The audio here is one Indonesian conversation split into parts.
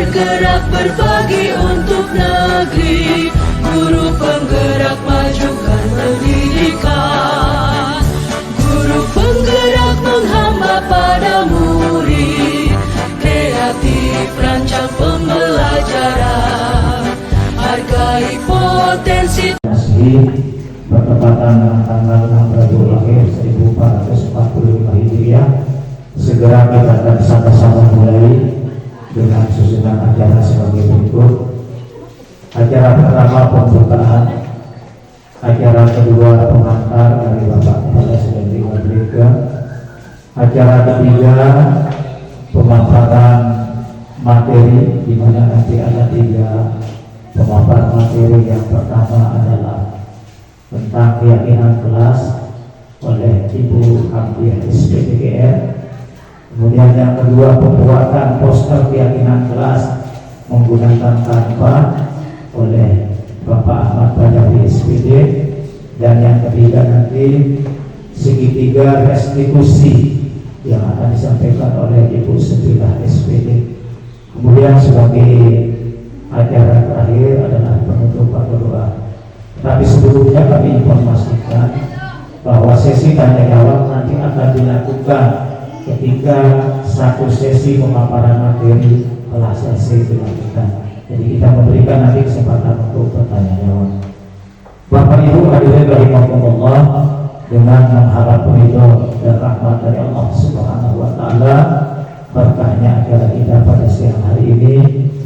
bergerak berbagi untuk negeri, guru penggerak majukan pendidikan, guru penggerak menghamba pada murid, kreatif rancang pembelajaran, hargai potensi. Bertepatan dengan tanggal 6 Rabiul Akhir 1445 Hijriah, segera kita akan sama-sama mulai dengan susunan acara sebagai berikut. Acara pertama pembukaan, acara kedua pengantar dari Bapak Kepala Sekolah Mereka, acara ketiga pemaparan materi, di mana nanti ada 3 pemaparan materi. Yang pertama adalah tentang keyakinan kelas oleh Ibu Hamdiah SPDGR. Kemudian yang kedua pembuatan poster keyakinan kelas menggunakan kanvas oleh Bapak Ahmad Badawi SPD. Dan yang ketiga nanti segitiga restitusi yang akan disampaikan oleh Ibu Sebilah SPD. Kemudian sebagai acara terakhir adalah penutupan doa. Tapi sebelumnya kami informasikan bahwa sesi tanya jawab nanti akan dilakukan ketika satu sesi pemaparan materi telah selesai dilakukan. Jadi kita memberikan nanti kesempatan untuk bertanya jawab. Bapak Ibu hadirin rahimakumullah, dengan mengharap ridho dan rahmat dari Allah Subhanahu wa taala, berkahnya acara kita pada siang hari ini,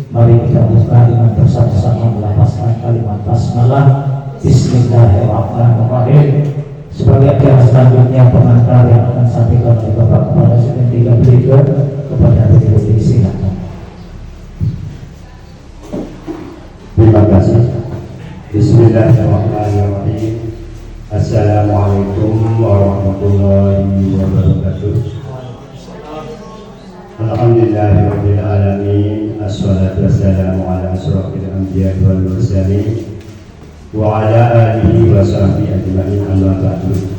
mari kita buka dengan bersama-sama melafazkan kalimat basmalah. Bismillahirrahmanirrahim. Sebagai acara selanjutnya pengantar yang akan sampaikan oleh Bapak Kepala Sekolah berikut kepada beliau, silakan. Terima kasih. Bismillahirrahmanirrahim. Assalamualaikum warahmatullahi wabarakatuh. Alhamdulillahirabbil alamin. Assalatu wassalamu ala asyrofil anbiya wal mursalin wa ala alihi wa sahbihi ajma'in, amma ba'du.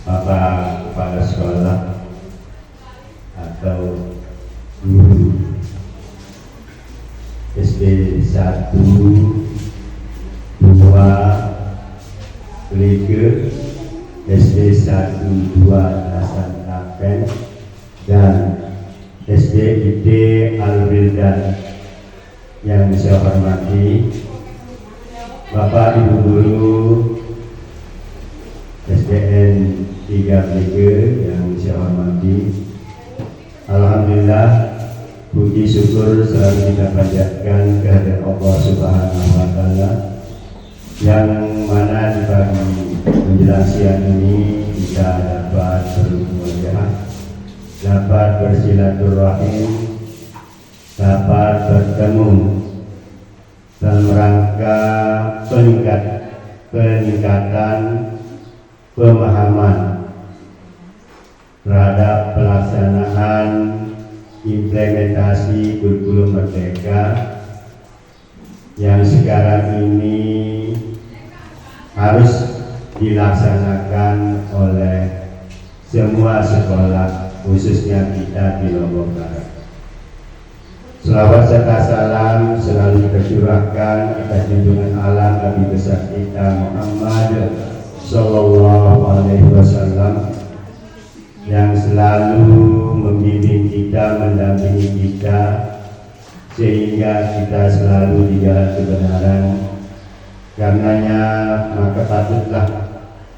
Bapak Kepala Sekolah atau guru SD 1, 2, 3, SD 1, 2 Hasan Tapen, dan SDID Al-Wildan yang saya hormati, Bapak Ibu Guru SDN 3 yang saya hormati. Alhamdulillah, puji syukur selalu kita panjatkan kehadirat Allah Subhanahu wa taala, yang mana di pagi menjelang siang ini kita dapat bermuajah, dapat bersilaturahim, dapat bertemu dalam rangka peningkatan pemahaman terhadap pelaksanaan implementasi kurikulum Merdeka yang sekarang ini harus dilaksanakan oleh semua sekolah, khususnya kita di Lombok Barat. Selawat serta salam selalu kita curahkan atas junjungan alam Nabi besar kita Muhammad Sallallahu Alaihi Wasallam, yang selalu membimbing kita, mendampingi kita, sehingga kita selalu di jalan kebenaran. Karenanya maka patutlah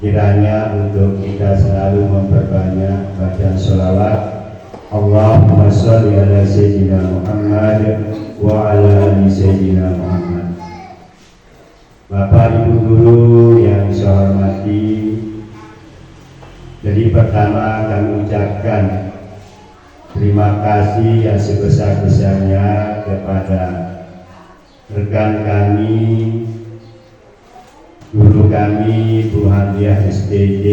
kiranya untuk kita selalu memperbanyak bacaan sholawat. Allahumma sholli ala sayyidina Muhammad wa ala ali sayyidina Muhammad. Bapak Ibu Guru yang saya hormati, jadi pertama kami ucapkan terima kasih yang sebesar-besarnya kepada rekan kami, guru kami Bu Hamdiah SPD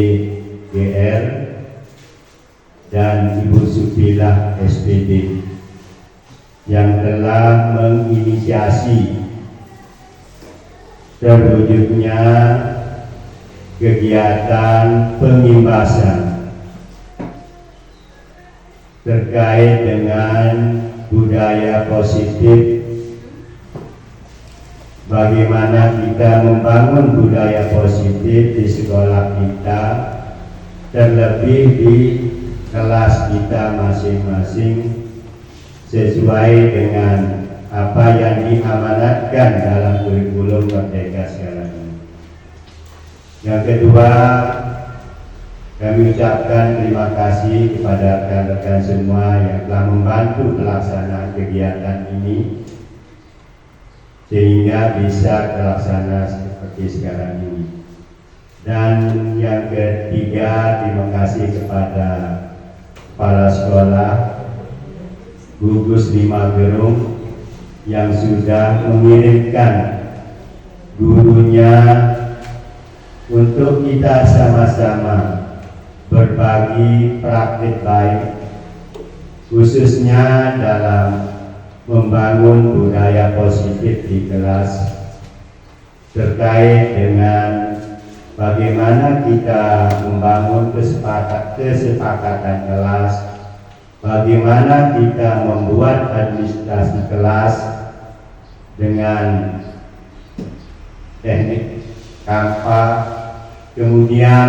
GR dan Ibu Subilah SPD yang telah menginisiasi terwujudnya kegiatan pengimbasan terkait dengan budaya positif, bagaimana kita membangun budaya positif di sekolah kita, terlebih di kelas kita masing-masing, sesuai dengan apa yang diamanatkan dalam kurikulum Merdeka sekarang ini. Yang kedua, kami ucapkan terima kasih kepada rekan-rekan semua yang telah membantu pelaksanaan kegiatan ini sehingga bisa terlaksana seperti sekarang ini. Dan yang ketiga, terima kasih kepada kepala sekolah Gugus 5 Gerung yang sudah mengirimkan gurunya untuk kita sama-sama berbagi praktik baik, khususnya dalam membangun budaya positif di kelas terkait dengan bagaimana kita membangun kesepakatan kelas, bagaimana kita membuat administrasi kelas dengan teknik Canva. Kemudian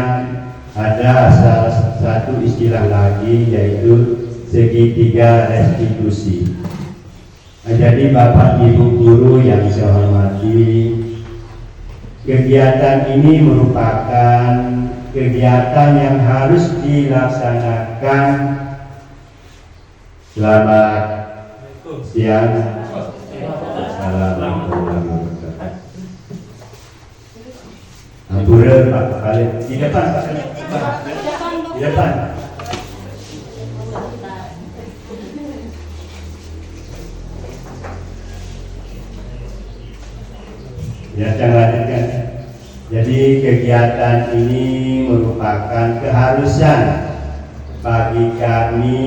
ada salah satu istilah lagi, yaitu segitiga restitusi. Jadi Bapak Ibu guru yang saya hormati, kegiatan ini merupakan kegiatan yang harus dilaksanakan. Selamat siang. Assalamualaikum. Ampura Pak, balik di depan Pak. Di depan. Ya, saya lanjutkan. Jadi kegiatan ini merupakan keharusan bagi kami,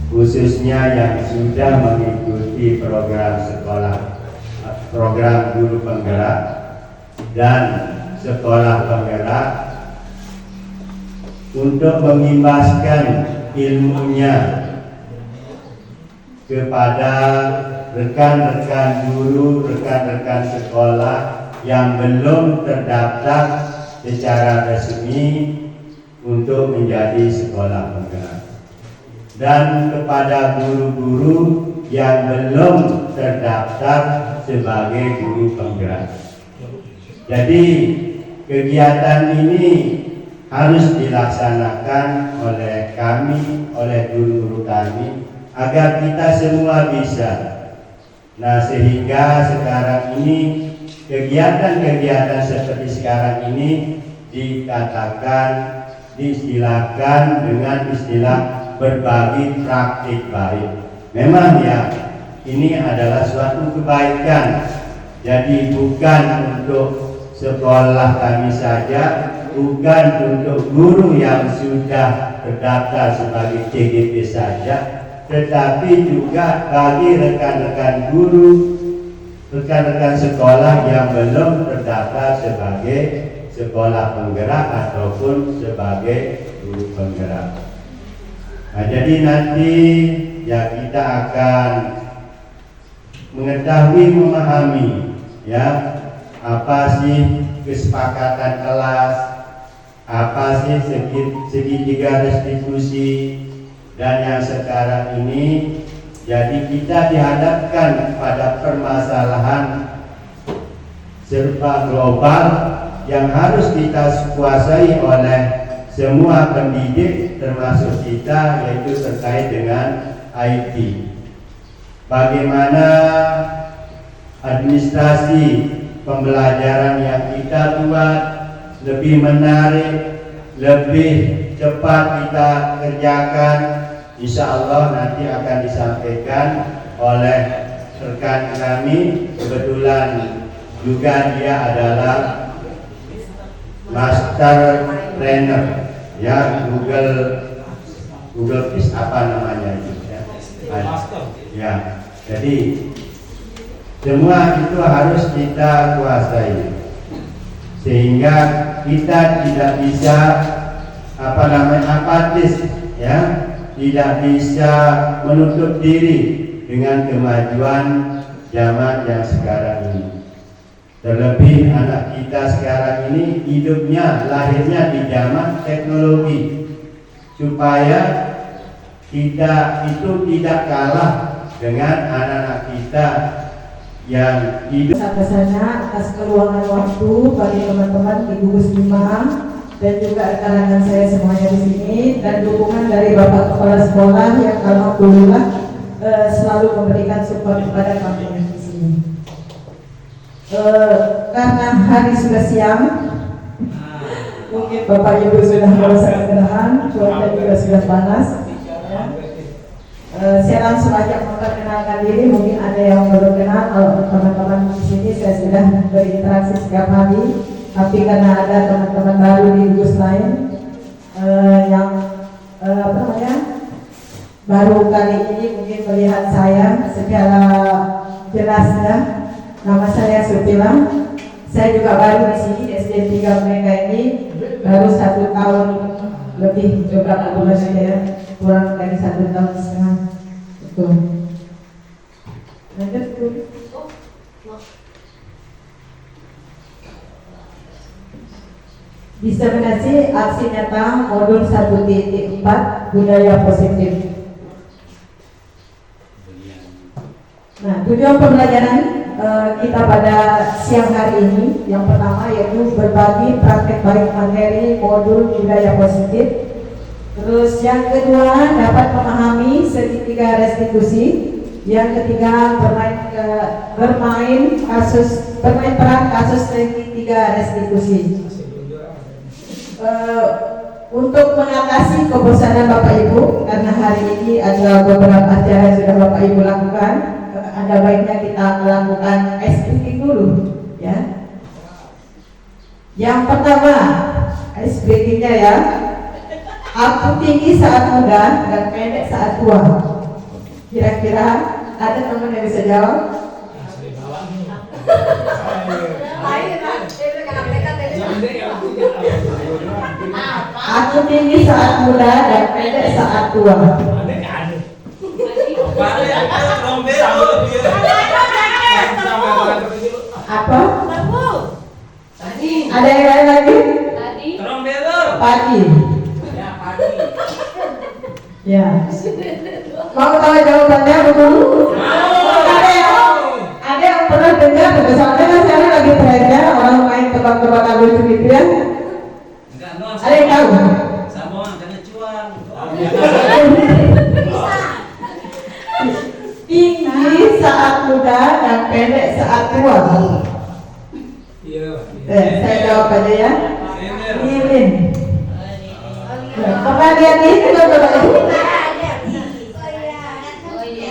khususnya yang sudah mengikuti program sekolah, program guru penggerak dan sekolah penggerak, untuk mengimbaskan ilmunya kepada rekan-rekan guru, rekan-rekan sekolah yang belum terdaftar secara resmi untuk menjadi sekolah penggerak, dan kepada guru-guru yang belum terdaftar sebagai guru penggerak. Jadi kegiatan ini harus dilaksanakan oleh kami, oleh guru-guru kami, agar kita semua bisa. Nah, sehingga sekarang ini kegiatan-kegiatan seperti sekarang ini dikatakan, diistilahkan dengan istilah berbagi praktik baik. Memang ya, ini adalah suatu kebaikan. Jadi bukan untuk sekolah kami saja, bukan untuk guru yang sudah terdaftar sebagai CGP saja, tetapi juga bagi rekan-rekan guru, rekan-rekan sekolah yang belum terdaftar sebagai sekolah penggerak ataupun sebagai guru penggerak. Nah, jadi nanti ya kita akan mengetahui, memahami ya apa sih kesepakatan kelas, apa sih segitiga restitusi, dan yang sekarang ini jadi kita dihadapkan pada permasalahan serba global yang harus kita kuasai oleh semua pendidik termasuk kita, yaitu terkait dengan IT. Bagaimana administrasi pembelajaran yang kita buat lebih menarik, lebih cepat kita kerjakan. Insya Allah nanti akan disampaikan oleh rekan kami, kebetulan juga dia adalah master trainer ya, Google Fish apa namanya itu ya. Ya, jadi semua itu harus kita kuasai sehingga kita tidak bisa apatis ya, tidak bisa menutup diri dengan kemajuan zaman yang sekarang ini. Terlebih anak kita sekarang ini hidupnya, lahirnya di zaman teknologi, supaya kita itu tidak kalah dengan anak-anak kita yang hidup. Besar-besarnya atas keluangan waktu bagi teman-teman di gugus 5 dan juga rekan-rekan saya semuanya di sini, dan dukungan dari Bapak Kepala Sekolah yang alhamdulillah selalu memberikan support kepada kami di sini. Karena hari sudah siang, mungkin Bapak Ibu sudah merasa kegerahan, cuaca juga sudah panas. Saya langsung aja memperkenalkan diri. Mungkin ada yang belum kenal. Kalau teman-teman di sini saya sudah berinteraksi setiap hari, tapi karena ada teman-teman baru di gugus lain yang baru kali ini mungkin melihat saya secara jelasnya. Nama saya Sutila. Saya juga baru di sini di SD 3 mereka ini baru 1 tahun lebih, beberapa bulan saja ya, kurang dari 1 tahun setengah. Betul. Lanjut tuh. Diseminasi aksi nyata modul 1.4 budaya positif. Nah, tujuan pembelajaran kita pada siang hari ini yang pertama yaitu berbagi praktek baik materi modul budaya positif. Terus yang kedua dapat memahami segitiga restitusi. Yang ketiga bermain peran kasus segitiga restitusi. Untuk mengatasi kebosanan Bapak Ibu, karena hari ini ada beberapa acara yang sudah Bapak Ibu lakukan, ada baiknya kita melakukan ice breaking dulu, ya. Yang pertama, ice breakingnya ya, aku tinggi saat muda dan pendek saat tua. Kira-kira ada teman yang bisa jawab? Aku tinggi saat muda dan pendek saat tua. Apa? Ada yang lain lagi? Padi. Ya. Mau tahu jawabannya dulu? Ada yang pernah dengar? Soalnya kan sekarang lagi trennya orang main tebak-tebakan lucu gitu ya. Ada yang tahu? Tinggi saat muda dan pendek saat tua. Saya jawab aja ya. Lilin. Pernah lihat ini Bapak Ibu?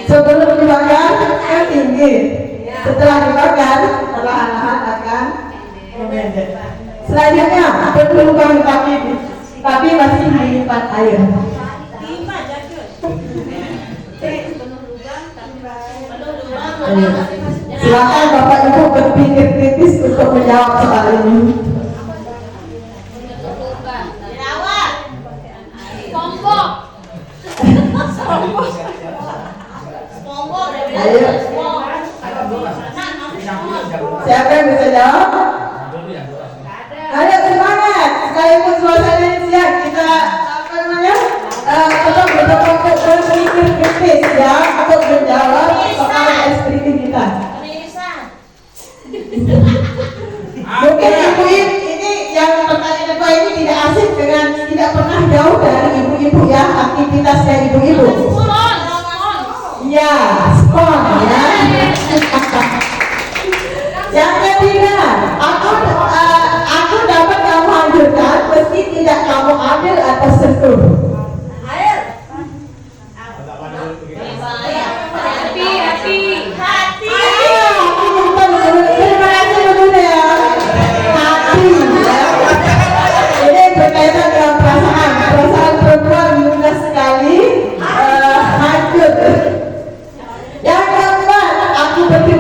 Sebelum dibakar kan tinggi. Setelah dibakar perlahan-lahan akan memendek. Selanjutnya berlubang tapi masih menyimpan air. Silakan Bapak Ibu berpikir kritis untuk menjawab soal ini. Ayo. Siapa yang bisa jawab? Ayo semangat. Sekalipun suasana siang kita tetap berpikir kritis ya untuk menjawab soal ekspresi kita. Mungkin ibu ini yang pertanyaan kedua ini tidak asing dengan tidak pernah jauh dari ibu-ibu ya, aktivitasnya ibu-ibu. Ya, spon ya. Yang ketiga, aku dapat kamu hancurkan meski tidak kamu ambil atau sentuh.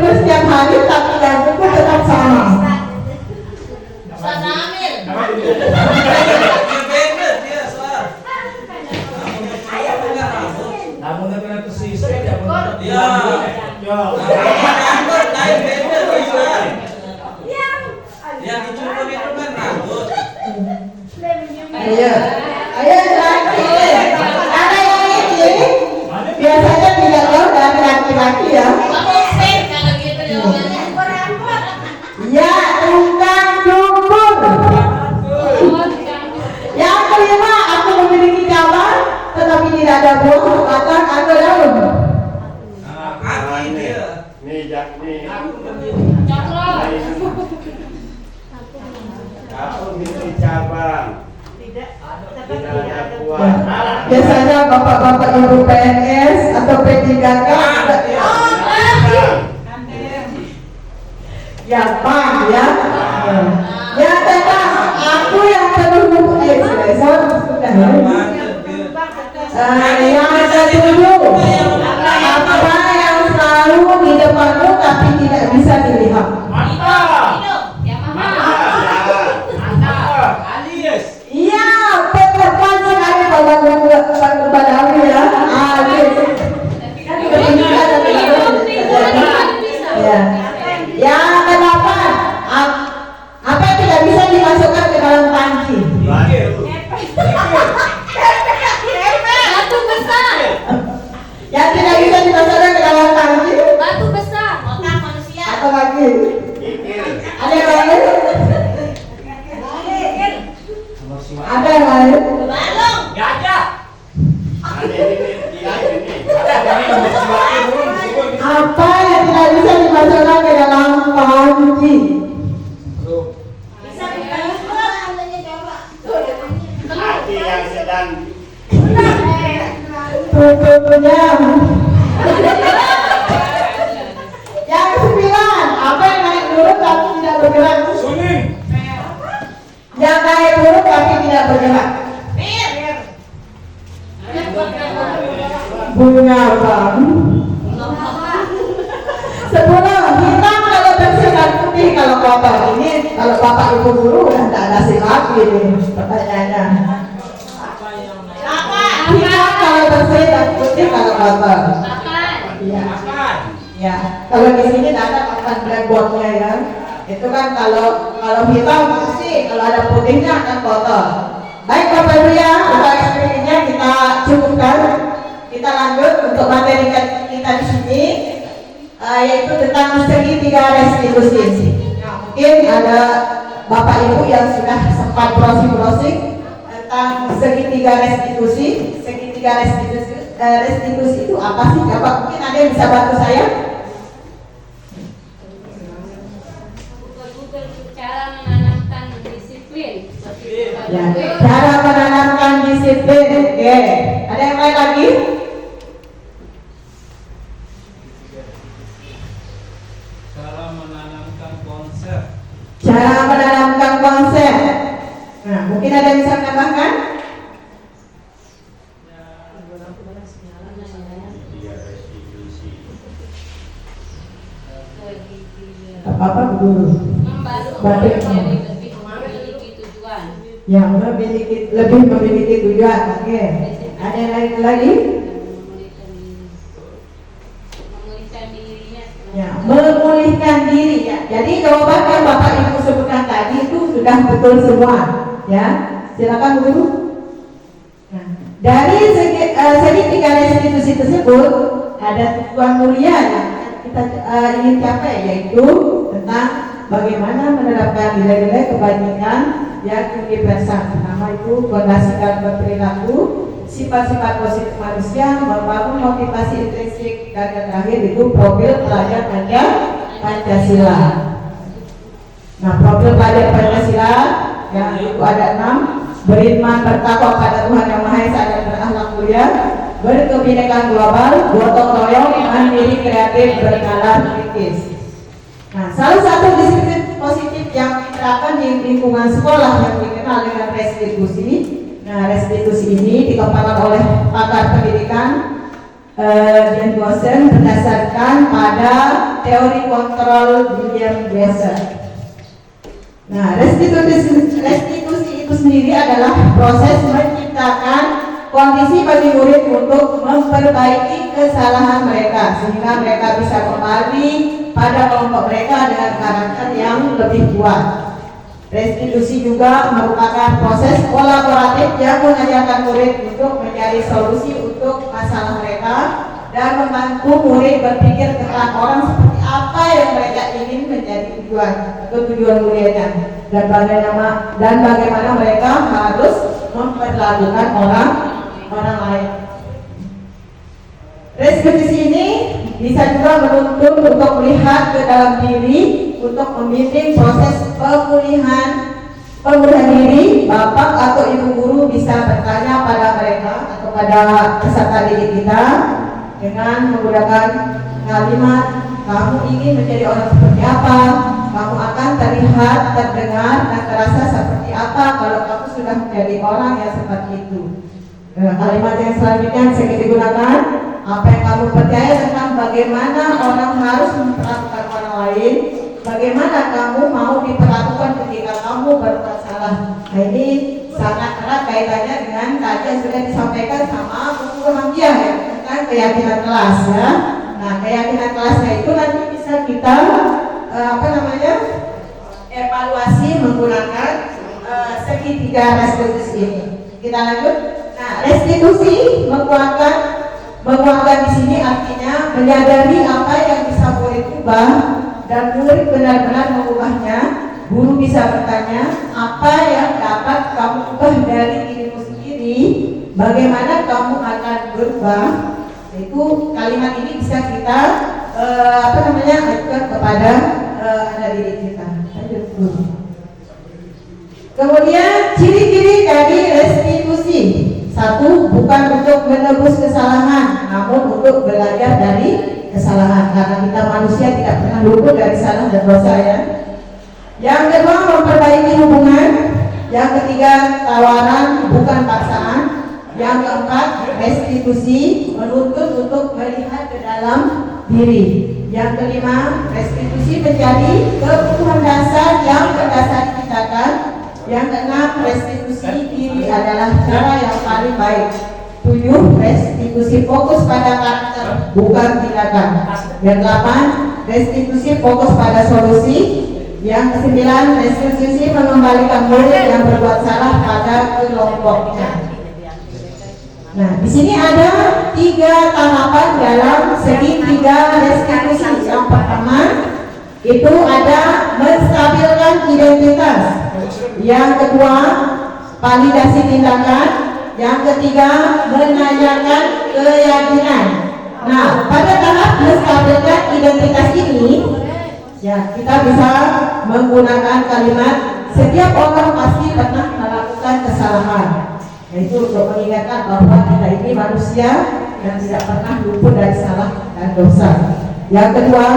Setiap hari tapi jantungku tetap sama. Iya. Ayo laki. Karena yang ini biasanya tidak jauh dari laki-laki ya. Ya, tukang cukur. Yang kelima, aku memiliki cabang tetapi tidak ada buah, batang atau daun. Aku memiliki cabang. Tidak ada buah. Biasanya bapak-bapak ibu PNS atau P3K ya bang ya. Ya tentang aku yang penuh sudah yang ketujuh, apa yang selalu di depanmu tapi tidak bisa dilihat. Iya, Peter Pan sekali Badawi ya. Ya. Yang kedelapan, apa yang tidak bisa dimasukkan ke dalam panci? Batu besar. Yang tidak bisa dimasukkan ke dalam panci? Batu besar. Atau lagi? Ada yang lain? Ada yang lain? Apa yang tidak bisa dimasukkan ke dalam panci? Hati yang sedang Tutupnya. Yang sembilan, apa yang naik turun tapi tidak bergerak? Yang naik turun tapi tidak bergerak. Bunga bang. 10, hitam kalau bersih dan putih kalau kotor. Ini kalau bapak ibu guru udah tidak ada lagi nih pertanyaannya. Hitam kalau bersih dan putih kalau kotor. Iya. Ya, kalau di sini tidak ada papan blackboardnya ya. Itu kan kalau hitam bersih, kalau ada putihnya akan kotor. Baik Bapak Ibu ya, untuk eksperimennya kita cukupkan. Kita lanjut untuk materi kita di sini, yaitu tentang segitiga restitusi. Mungkin ada Bapak Ibu yang sudah sempat browsing tentang segitiga restitusi. Segitiga restitusi itu apa sih? Bapak mungkin ada yang bisa bantu saya? Cara menanamkan disiplin. Ya, cara menanamkan disiplin. Oke, ada yang lain lagi? Cara menanamkan konsep. Cara menanamkan konsep. Nah, mungkin ada yang bisa menambahkan? Apa dulu? Membantu lebih memiliki tujuan. Yang lebih memiliki tujuan. Oke. Ada yang lain lagi? Memulihkan dirinya. Ya, memulihkan diri ya. Jadi jawaban yang Bapak Ibu sebutkan tadi itu sudah betul semua. Ya, silakan Bu. Nah, dari segitiga restitusi tersebut ada tujuan mulia yang kita ingin capai, yaitu tentang bagaimana menerapkan nilai-nilai kebajikan yang universal. Pertama itu fondasikan berperilaku, sifat-sifat positif manusia, membangun motivasi intrinsik, dan yang terakhir itu profil pelajar Pancasila. Nah, profil pelajar Pancasila yang itu ada 6: beriman, bertakwa pada Tuhan Yang Maha Esa dan berakhlak mulia, berkebinekaan global, gotong royong, mandiri, kreatif, bernalar kritis. Nah, salah satu disiplin positif yang diterapkan di lingkungan sekolah yang dikenal dengan restitusi. Nah, restitusi ini dikembangkan oleh pakar pendidikan dan dosen berdasarkan pada teori kontrol William Glasser. Nah, restitusi itu sendiri adalah proses menciptakan kondisi bagi murid untuk memperbaiki kesalahan mereka sehingga mereka bisa kembali pada kelompok mereka dengan karakter yang lebih kuat. Restitusi juga merupakan proses kolaboratif yang mengajarkan murid untuk mencari solusi untuk masalah mereka dan membantu murid berpikir tentang orang seperti apa yang mereka ingin menjadi tujuan atau tujuan muridnya dan bagaimana mereka harus memperlakukan orang lain. Restitusi ini bisa juga menuntun untuk melihat ke dalam diri untuk membimbing proses pemulihan diri. Bapak atau ibu guru bisa bertanya pada mereka atau pada peserta didik kita dengan menggunakan kalimat, kamu ingin menjadi orang seperti apa, kamu akan terlihat, terdengar, dan terasa seperti apa kalau kamu sudah menjadi orang yang seperti itu. Kalimat yang selanjutnya saya digunakan, apa yang kamu percaya tentang bagaimana orang harus memperlakukan orang lain, bagaimana kamu mau diperlakukan ketika kamu berbuat salah. Nah, ini sangat erat kaitannya dengan tadi yang sudah disampaikan sama Guru Hamdiah ya, tentang keyakinan kelas ya. Nah, keyakinan kelasnya itu nanti bisa kita evaluasi menggunakan segitiga restitusi ini. Kita lanjut. Nah, restitusi menguatkan di sini artinya menyadari apa yang bisa murid ubah dan murid benar-benar mengubahnya. Guru bisa bertanya, apa yang dapat kamu ubah dari dirimu sendiri, bagaimana kamu akan berubah. Itu kalimat ini bisa kita ajukan kepada anak didik kita. Lanjut. Kemudian ciri-ciri dari restitusi. Satu, bukan untuk menebus kesalahan, namun untuk belajar dari kesalahan. Karena kita manusia tidak pernah luput dari salah dan dosa ya. Yang kedua, memperbaiki hubungan. Yang ketiga, tawaran bukan paksaan. Yang keempat, restitusi menuntut untuk melihat ke dalam diri. Yang kelima, restitusi menjadi kebutuhan dasar yang berdasar tindakan. Yang keenam, restitusi diri adalah cara yang paling baik. 7, restitusi fokus pada karakter bukan tindakan. Yang 8, restitusi fokus pada solusi. Yang 9, restitusi mengembalikan murid yang berbuat salah pada kelompoknya. Nah, di sini ada 3 tahapan dalam segitiga restitusi. Yang pertama itu ada menstabilkan identitas. Yang kedua, validasi tindakan. Yang ketiga, menanyakan keyakinan. Nah, pada tahap menstabilkan identitas ini, ya kita bisa menggunakan kalimat setiap orang pasti pernah melakukan kesalahan. Yaitu untuk mengingatkan bahwa kita ini manusia yang tidak pernah luput dari salah dan dosa. Yang kedua,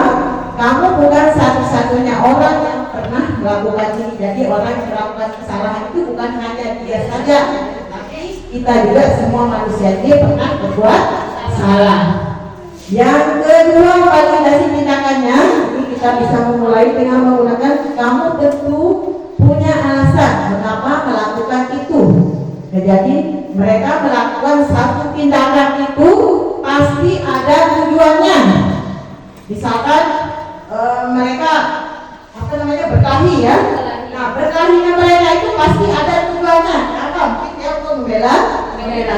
kamu bukan satu-satunya orang yang pernah melakukan ini. Jadi orang yang melakukan kesalahan itu bukan hanya dia saja, tapi kita juga semua manusia ini pernah berbuat salah. Yang kedua, validasi tindakannya. Ini kita bisa memulai dengan menggunakan kamu tentu punya alasan mengapa melakukan itu. Nah, jadi mereka melakukan satu tindakan itu pasti ada tujuannya. Misalkan mereka berkelahi ya. Nah, berkelahinya mereka itu pasti ada tujuannya. Apa? Mungkin dia untuk membela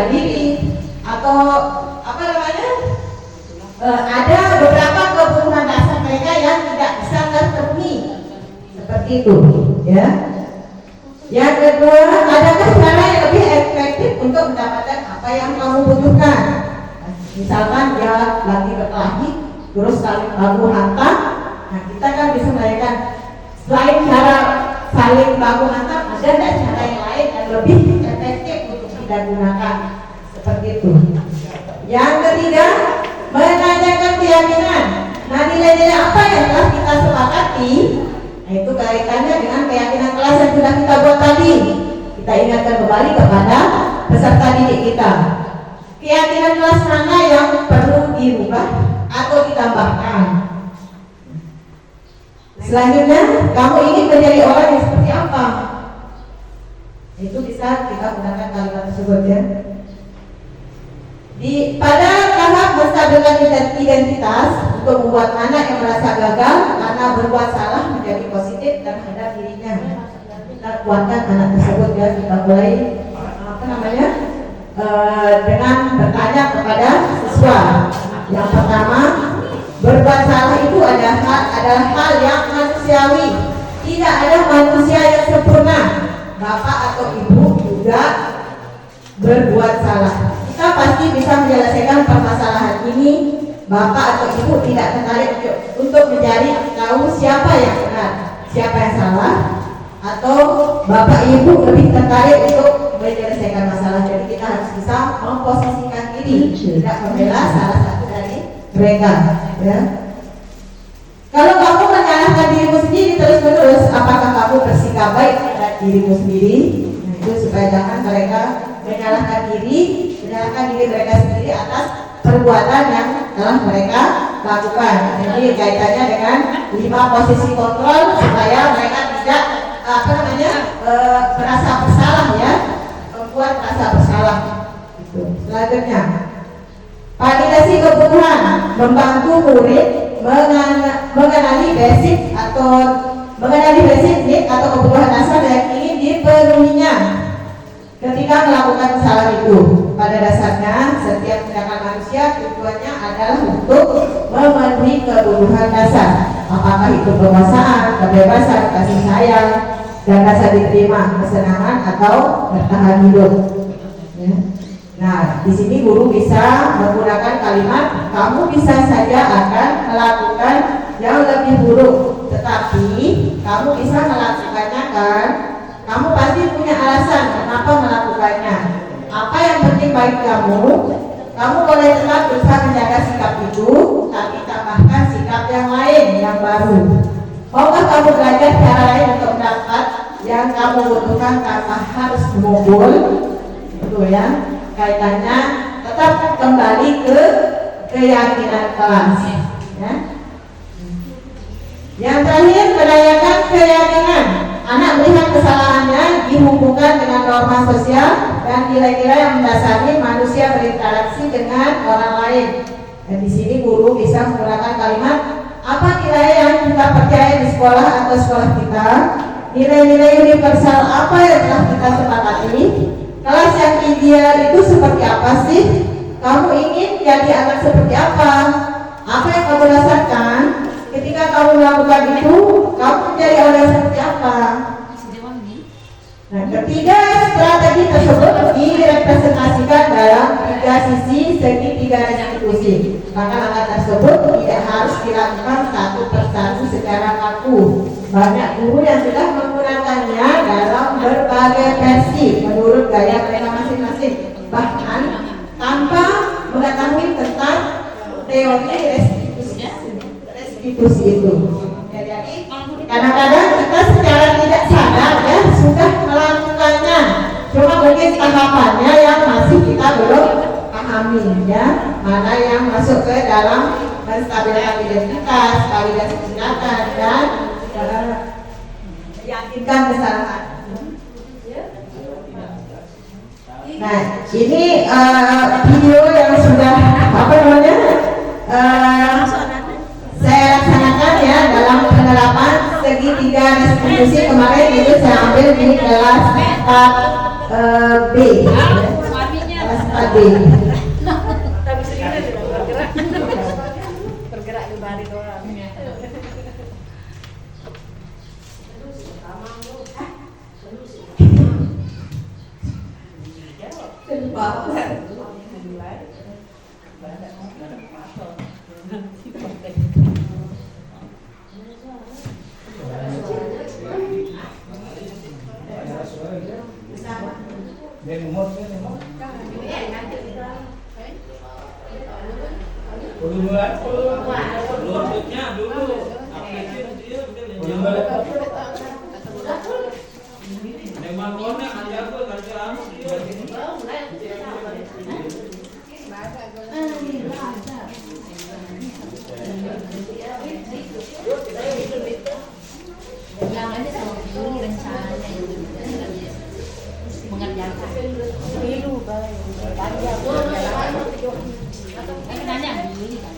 diri atau ada beberapa kebutuhan dasar mereka yang tidak bisa terpenuhi. Seperti itu, ya. Yang kedua, adakah cara yang lebih efektif untuk mendapatkan apa yang kamu butuhkan? Misalkan dia lagi berkelahi, terus saling baku hantam. Nah, kita kan bisa menanyakan, selain cara saling baku hantam, ada nggak cara yang lain yang lebih efektif untuk kita gunakan? Seperti itu. Yang ketiga, menanyakan keyakinan. Nah, nilai-nilai apa yang telah kita sepakati? Nah, itu kaitannya dengan keyakinan kelas yang sudah kita buat tadi. Kita ingatkan kembali kepada peserta didik kita. Keyakinan kelas mana yang perlu dirubah atau ditambahkan? Selanjutnya, kamu ingin menjadi orang yang seperti apa? Itu bisa kita gunakan kalimat tersebut ya. Pada tahap menstabilkan identitas untuk membuat anak yang merasa gagal karena berbuat salah menjadi positif terhadap dirinya. kita kuatkan anak tersebut ya. Kita mulai dengan bertanya kepada siswa. Yang pertama, berbuat salah itu adalah hal yang manusiawi. Tidak ada manusia yang sempurna. Bapak atau ibu juga berbuat salah. Kita pasti bisa menyelesaikan permasalahan ini. Bapak atau ibu tidak tertarik untuk mencari tahu siapa yang benar, siapa yang salah, atau bapak ibu lebih tertarik untuk menyelesaikan masalah. Jadi kita harus bisa memposisikan diri, tidak membela salah satu dari mereka. Ya. Kalau kamu menyalahkan dirimu sendiri terus-menerus, apakah kamu bersikap baik terhadap dirimu sendiri? Nah, itu supaya jangan mereka menyalahkan diri mereka sendiri atas perbuatan yang telah mereka lakukan. Jadi kaitannya dengan 5 posisi kontrol supaya mereka tidak merasa bersalah ya, membuat merasa bersalah. Selanjutnya, validasi kebutuhan, membantu murid mengenali basic need atau kebutuhan dasar yang ingin dipenuhinya ketika melakukan kesalahan itu. Pada dasarnya, setiap tindakan manusia tujuannya adalah untuk memenuhi kebutuhan dasar, apakah itu kekuasaan, kebebasan, kasih sayang, dan rasa diterima, kesenangan atau bertahan hidup. Ya. Nah, di sini guru bisa menggunakan kalimat, kamu bisa saja akan melakukan yang lebih buruk, tetapi kamu bisa melakukannya kan? Kamu pasti punya alasan kenapa melakukannya. Apa yang penting bagi kamu? Kamu boleh tetap berusaha menjaga sikap itu, tapi tambahkan sikap yang lain, yang baru. Maukah kamu belajar cara lain untuk mendapat yang kamu butuhkan tanpa harus memukul? Itu ya. Kaitannya tetap kembali ke keyakinan kelas. Ya. Yang terakhir, merayakan keyakinan. Anak melihat kesalahannya dihubungkan dengan norma sosial dan nilai-nilai yang mendasari manusia berinteraksi dengan orang lain. Dan di sini guru bisa menggunakan kalimat, apa nilai yang kita percaya di sekolah atau sekolah kita? Nilai-nilai universal apa yang telah kita sepakati? Kelas yang ideal itu seperti apa sih? Kamu ingin jadi anak seperti apa? Apa yang kamu rasakan? Ketika kamu melakukan itu, kamu menjadi orang seperti apa? Nah, ketiga strategi tersebut direpresentasikan dalam 3 sisi segitiga restitusi. Maka langkah tersebut tidak harus dilakukan satu persatu secara kaku. Banyak guru yang sudah menggunakannya dalam berbagai versi menurut gaya mereka masing-masing. Bahkan tanpa mengetahui tentang teori restitusi itu. Jadi kadang-kadang kita secara tidak sadar ya sudah melakukannya, cuma mungkin tahapannya yang masih kita belum pahami ya, mana yang masuk ke dalam menstabilkan identitas, validasi tindakan, dan meyakinkan kesalahan. Nah, ini video yang sudah saya laksanakan ya dalam penerapan segitiga restitusi. Kemarin itu saya ambil di kelas 4B. Kelas 4B. Bergerak di bari doang. Lututnya dulu. Nemangonnya aja tuh kerjaan dia. Yang ada sama dulu rencananya mengerjakan. Dulu baik. Panjang. Nanya dulu kan.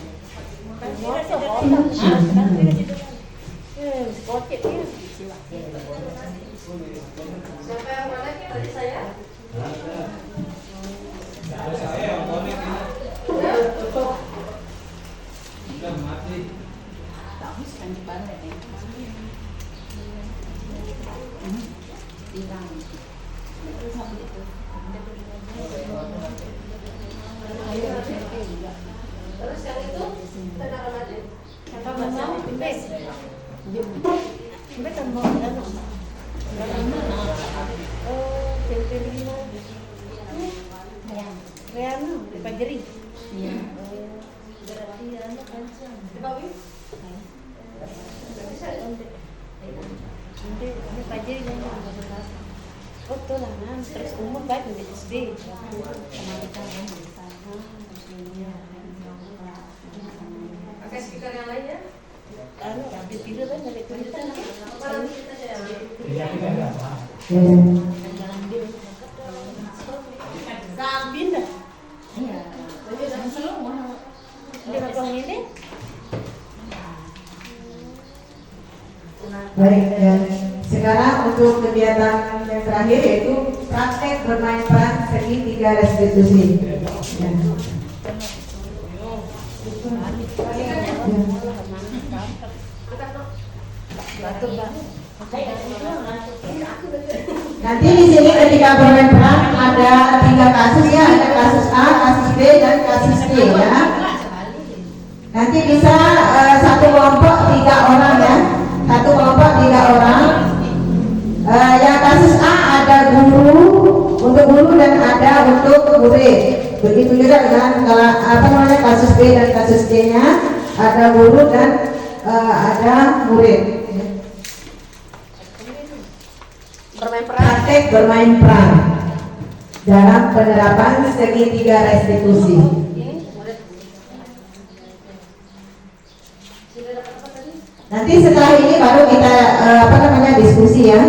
Masa bosan. Kan dia gitu. Kocek dia. Siapa yang connect tadi saya? Saya yang connect ini. Udah mati. Bagus kan dibalik ya. Hilang. Itu sampai itu. Terus yang itu tenaga aja. Kata mau pindah. Mbak kan mau kan? Oh, pilih Riana di Pajeri. Iya. Berarti Riana kancang. Di Bawi? Bisa Nanti Pajeri yang berbekas. Oh, tuh lah kan. Terus umur baik di SD. Sama kita yang di sana. Pakai speaker yang lain ya? Anu, rapi tidur kan dari tulisan. Kemarin kita saya. Iya, kita enggak paham. Jalan dia. Sabin dah. Iya. Yang semua. Dia bakal ini. Baik, dan sekarang untuk kegiatan yang terakhir yaitu praktek bermain peran segitiga restitusi. Ya. Nanti di sini ketika bermain peran ada 3 kasus ya, ada kasus A, kasus B, dan kasus C ya. Nanti bisa satu kelompok 3 orang ya, satu kelompok 3 orang. Yang kasus A ada guru untuk guru dan ada untuk murid. Begitu juga dengan kasus B dan kasus C-nya ada guru dan ada murid. Bermain peran. Praktek bermain peran dalam penerapan segitiga restitusi. Nanti setelah ini baru kita diskusi ya.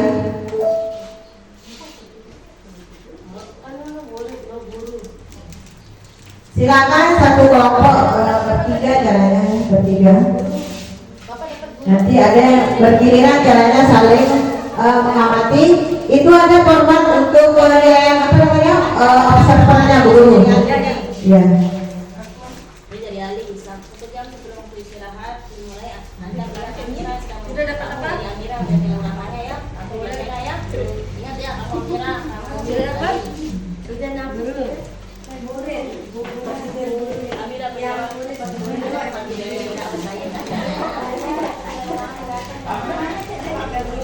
Silakan satu kelompok bertiga caranya bertiga. Nanti ada yang bergiliran caranya saling mengamati. Itu ada format untuk yang observernya guru. Ya. Dari Ali Islam 1 jam sebelum waktu istirahat dimulai Anda berarti Mira Sudah dapat apa? Mira udah bilang namanya ya. Boleh ya. Ingat ya kamu Mira. Sudah dapat? Sudah nabur. Amira yang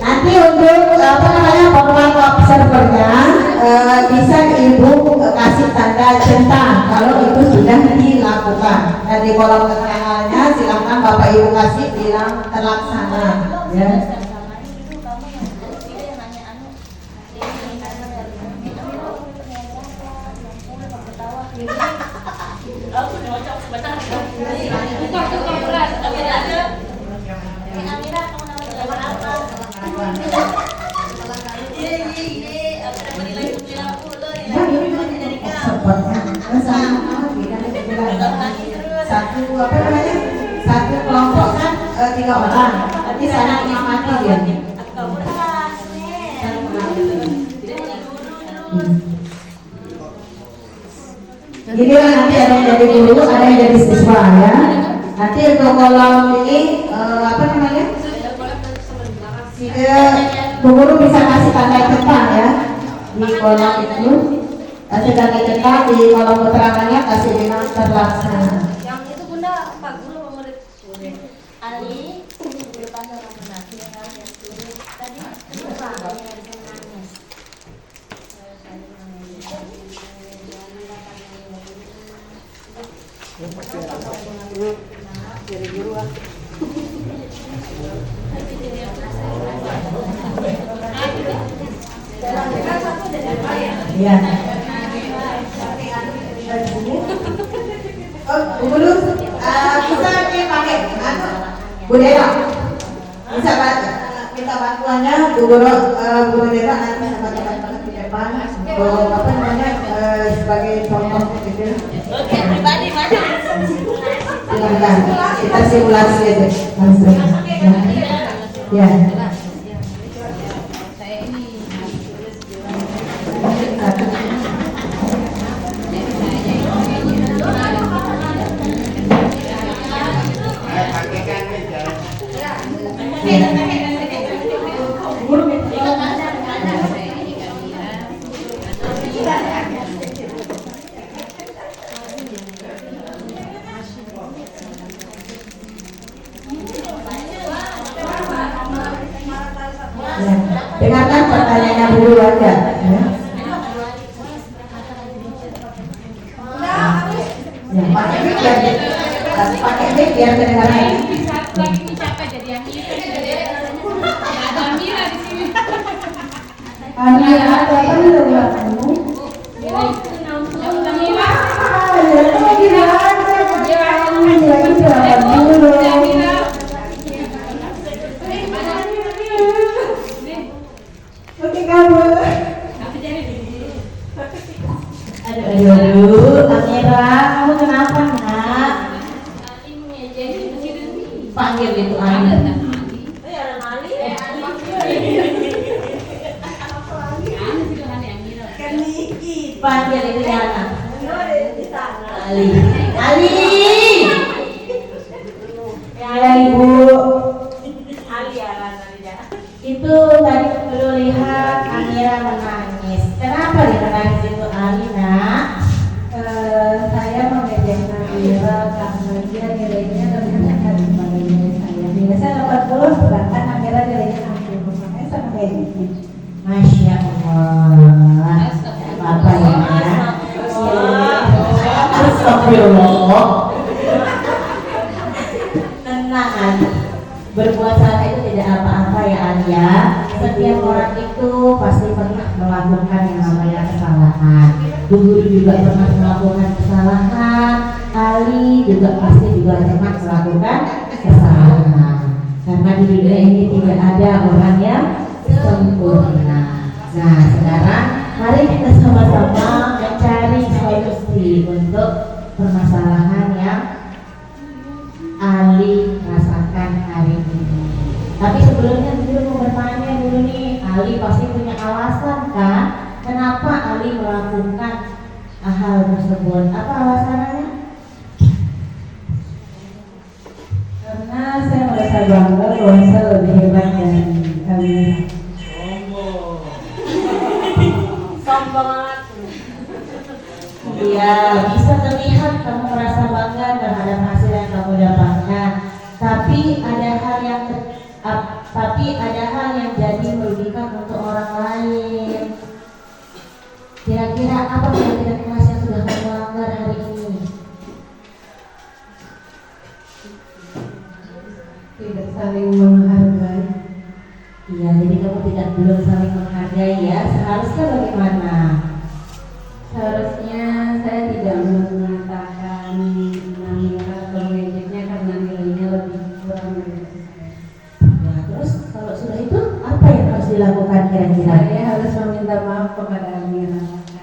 Nanti untuk format observernya bisa ibu kasih tanda centang kalau itu sudah dilakukan. Dan di kolom keterangannya silakan bapak ibu kasih bilang terlaksana. Ya. Satu kelompok kan 3 orang, nanti sana mengamati dia. Jadi nanti ada yang jadi guru, ada yang jadi siswa ya. Nanti untuk kolom ini guru bisa kasih tanda centang ya di kolom itu. Kasih tanda centang di kolom keterangannya, kasih bilang terlaksana. Yang itu Bunda Pak Guru murid. Ali depan orang menanti tadi Jadi guru ah. Iya. Guru bisa dipakai Bu Dera. Bisa minta bantuannya Bu Dera nanti bisa bantu di depan. Sebagai contoh gitu. oke pribadi mana Silakan kita simulasi aja. Ya. saya ini hanya dulu aja. Ya. Ya, pakai mic biar kedengaran. Satu lagi ini siapa jadi Amira? Ada Amira di sini. Amira ada apa nih buat kamu? Amira itu namanya Amira. Oke kamu. Aduh, Amira, kamu kenapa nak? Panggil itu anak. Panggil itu anak. Ali. Ya ibu. Itu tadi dulu lihat Amira menangis. Kenapa dia menangis itu Ali nak? Saya mengejek Amira karena dia nilainya lebih rendah dibanding saya. Nilai saya 80, sedangkan Amira nilainya 60. Makanya saya mengejeknya. Masya Allah. Apa ya? Astagfirullah. Tenang Ali. Berbuat salah itu tidak apa-apa ya Ali ya. Setiap orang itu pasti pernah melakukan yang namanya kesalahan. Guru juga pernah melakukan kesalahan. Ali juga pasti juga pernah melakukan kesalahan. Karena di dunia ini tidak ada orang yang sempurna. Nah sekarang mari kita sama-sama mencari solusi untuk permasalahan yang Ali rasakan hari ini. Tapi sebelumnya dulu mau bertanya dulu nih, Ali pasti punya alasan kan? Kenapa Ali melakukan hal tersebut? Apa alasannya? Karena saya merasa bangga bahwa saya lebih hebat dari Amira. Sombong. Iya, bisa terlihat kamu merasa bangga terhadap hasil yang kamu dapatkan. Tapi ada hal yang jadi merugikan untuk orang lain. Kira-kira apa kira-kira kelas yang sudah kamu langgar hari ini? Tidak saling menghargai. Iya, jadi kamu belum saling menghargai ya. Seharusnya bagaimana? Seharusnya saya tidak mengatakan Amira atau mengejeknya karena nilainya lebih kurang dari saya. Nah, terus kalau sudah itu apa yang harus dilakukan kira-kira? Saya harus meminta maaf kepada Amira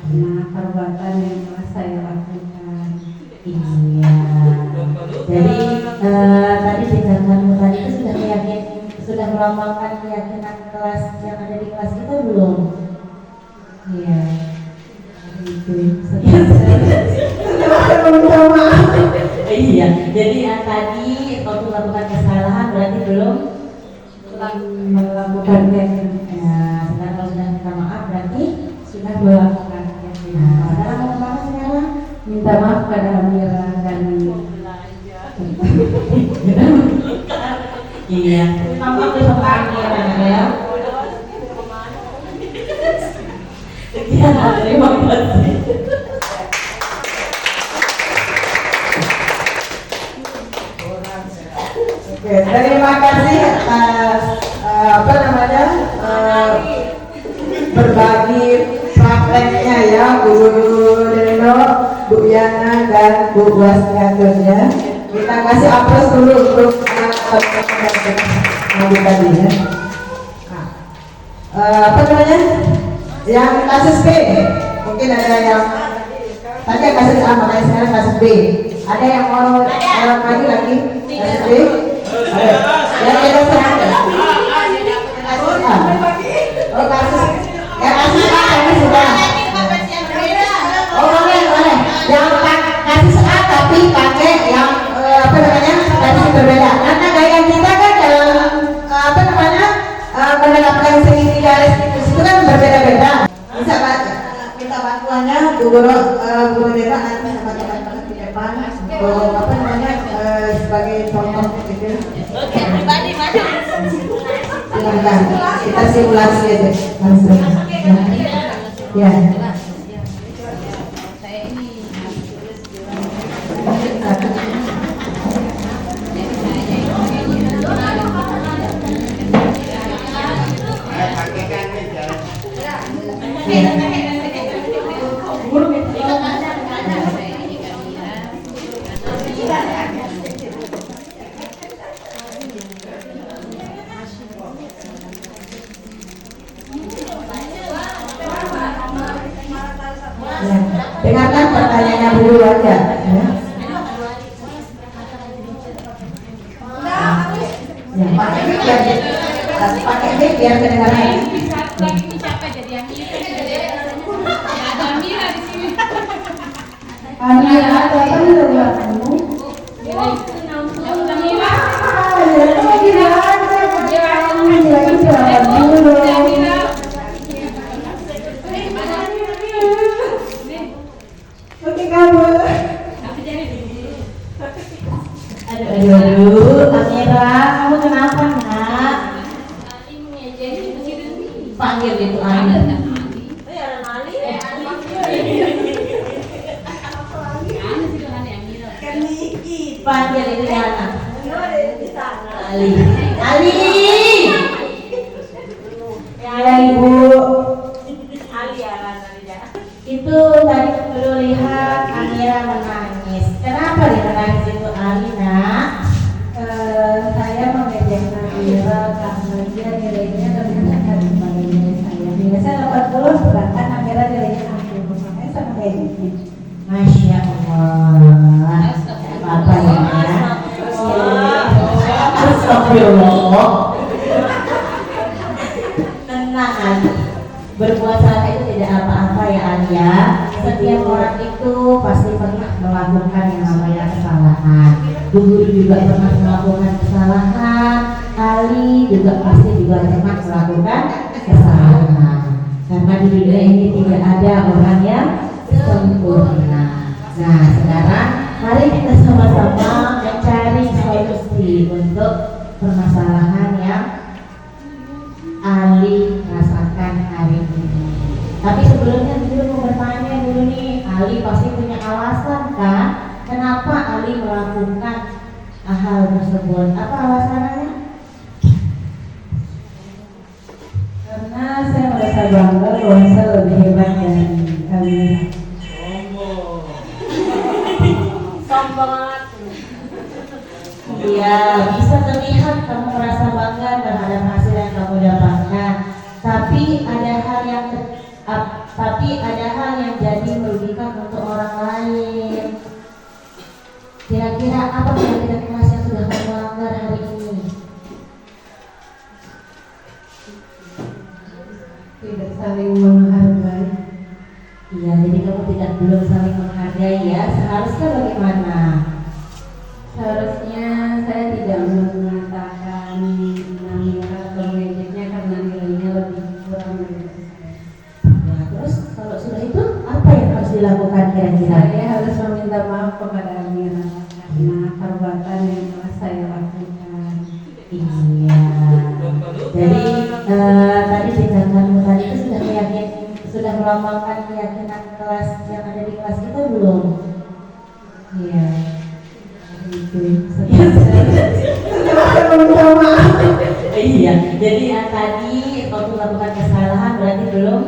karena perbuatan yang telah saya lakukan. Iya. Jadi tadi tindakanmu tadi itu sudah melambangkan keyakinan kelas yang ada di kelas kita belum? Iya. Itu. Iya. Jadi tadi waktu melakukan kesalahan berarti belum melakukannya. Nah, sekarang kalau sudah minta maaf berarti sudah melakukan. Nah, sekarang mau kemana sekarang? Minta maaf pada Amira dan Iya. Tampak di sama Amira ya. Iya, terima kasih. Oke, terima kasih atas berbagi prakteknya ya Bu Deno, Bu Yana dan Bu Wasgaturnya. Kita kasih aplaus dulu untuk anak tadi ya. Yang kasus B, mungkin ada yang tadi kasus A, makanya sekarang kasus B. Ada yang mau maju lagi kasus B? Ada. Yang ada serangga. Kasus A. Oh kasus. Ya kasus A ini sudah. Oh boleh. Yang kasus A tapi pakai yang kasus berbeda. Karena gaya kita kan dalam menerapkan segitiga restitusi itu kan berbeda-beda. Bisa minta bantuannya Bu Guru Dera nanti sama teman-teman di depan untuk sebagai contoh gitu. Oke, pribadi mana? Silakan. Kita simulasi aja langsung. Ya. Saya ini Ya. Dengarkan pertanyaannya dulu aja. Ya. Ya, pakai mic ya. Pakai mic biar kedengaran. satu lagi ini siapa jadi Amira? Ada Amira di sini. Amira, apa dulu kamu? Amira. Oke kamu. Aduh, Amira, kamu kenapa nak? Panggil itu Ali. Panggil itu anak. Ali. Ali. Ya ibu. Itu tadi dulu lihat Amira menangis. Kenapa dia menangis itu Ali nak? Saya mengejek Amira karena dia nilainya lebih rendah daripada nilai saya. Nilai saya 80, sedangkan Amira nilainya 60. Makanya saya mengejeknya. Masya Allah. Apa ya? Astagfirullah. Tenang Ali. Berbuat salah itu tidak apa-apa ya Ali ya. Setiap orang itu pasti pernah melakukan yang namanya kesalahan. Guru juga pernah melakukan kesalahan. Ali juga pasti juga pernah melakukan kesalahan. Karena di dunia ini tidak ada orang yang sempurna. Nah sekarang mari kita sama-sama mencari solusi untuk permasalahan yang Ali rasakan hari ini. Tapi sebelumnya dulu mau bertanya dulu nih, Ali pasti punya alasan kan? Kenapa Ali melakukan hal tersebut? Apa alasannya? Karena saya merasa bangga bahwa saya lebih hebat dari Amira. Sombong. Iya, bisa terlihat kamu merasa bangga terhadap hasil yang kamu dapatkan. Tapi ada hal yang jadi merugikan untuk orang lain. Kira-kira apa kira-kira kelas yang sudah kamu langgar hari ini? Tidak saling menghargai. Iya, jadi kamu belum saling menghargai ya. Seharusnya bagaimana? Seharusnya saya tidak mengatakan Amira atau mengejeknya karena nilainya lebih kurang dari saya. Nah, terus kalau sudah itu apa yang harus dilakukan kira-kira? Saya harus meminta maaf kepada Amira karena perbuatan yang telah saya lakukan. Iya. Jadi tadi tindakanmu tadi itu sudah melambangkan keyakinan kelas yang ada di kelas kita belum? Iya. Gitu. Iya. Jadi tadi waktu melakukan kesalahan berarti belum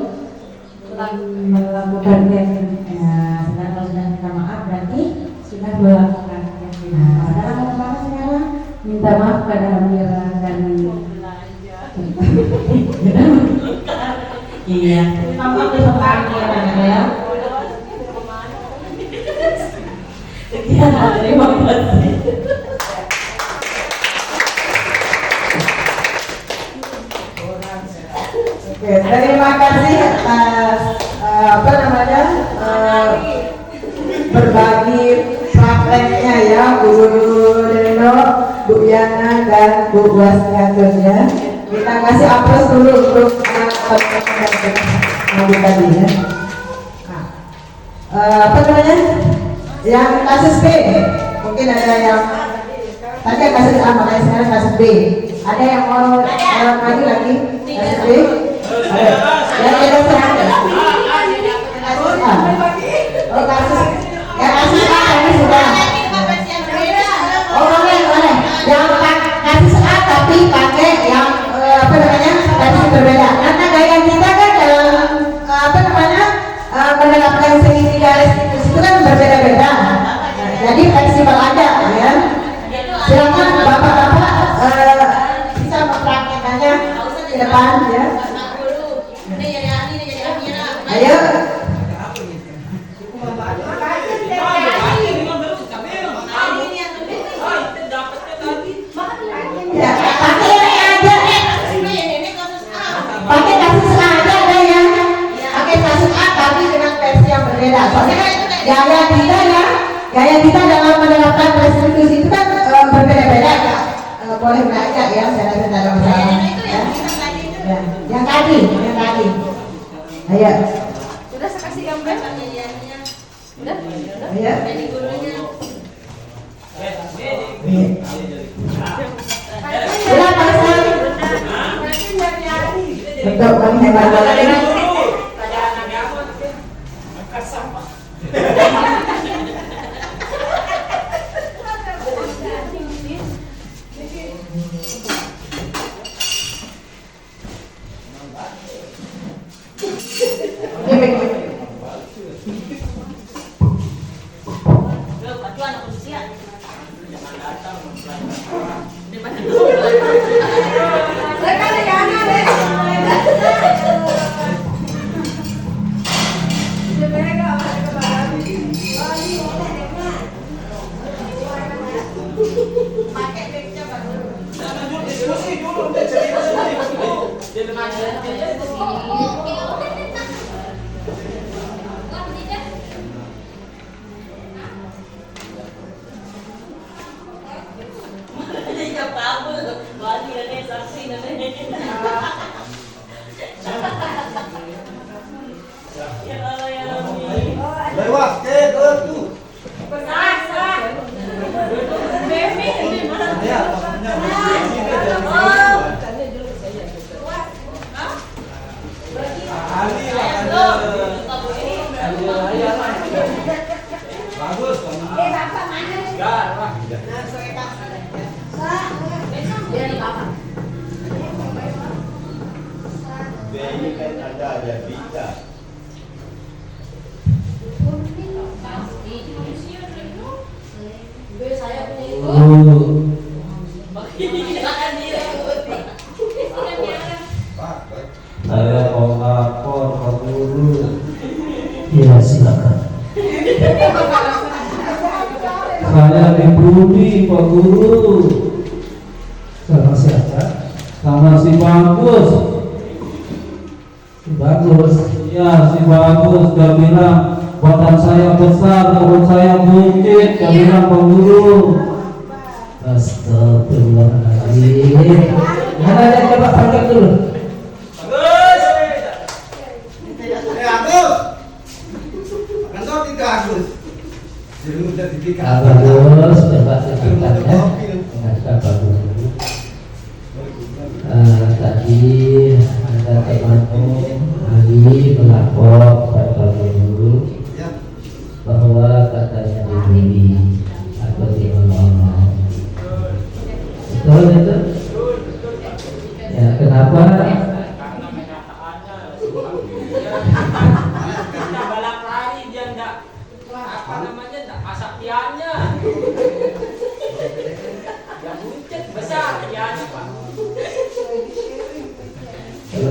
melakukan keyakinan. Nah, sekarang kalau sudah minta maaf berarti sudah melakukan keyakinan. Nah, sekarang mau kemana sekarang? Minta maaf pada Amira dan iya. Maaf sama Amira ya. Sekian, terima kasih. Oke, terima kasih atas berbagi prakteknya ya Bu Deno, Bu Yana dan Bu Wasgatun ya. Kita kasih aplaus dulu untuk anak tadi ya. Yang kasus B mungkin ada yang Tadi yang kasus A, makanya sekarang kasus B. Ada yang mau maju lagi? Kasus B? Ayo. Yang beda siapa? Kasus A. Oh kasus. Yang kasus A ini sudah. Oh boleh. Yang kasus A tapi pakai yang apa namanya? Kasus berbeda. Karena gaya kita kan dalam apa namanya? Menerapkan segitiga restitusi itu kan berbeda-beda. Jadi fleksibel aja ya. Silakan bapak-bapak bisa mempraktekannya di depan ya. Ayo. Ya, pakai aja. Pakai kasus A aja ada ya. Pakai kasus A tapi dengan versi yang berbeda. Soalnya gaya kita dalam menerapkan restitusi itu kan berbeda-beda ya. Boleh belajar ya, saya rasa tidak ada masalah. Ya. Yang tadi. Ayo. Sudah saya kasih gambar perjanjiannya. Udah? Ayo. Jadi gurunya. Sudah pasang. Untuk menghemat. Saya mau lapor Pak Guru. Ya silakan. Saya dibully Pak Guru. Sama siapa? Sama si Bagus. Si Bagus. Ya si Bagus. Dia bilang badan saya besar, perut saya buncit. Dia bilang Pak Guru. Astagfirullahaladzim. Mana ada coba panggil dulu. Bagus, coba sebentarnya mengajar bagus. Tadi ada temanmu Ali melapor kepada guru bahwa katanya dibully atau diomong. Betul itu? Ya kenapa?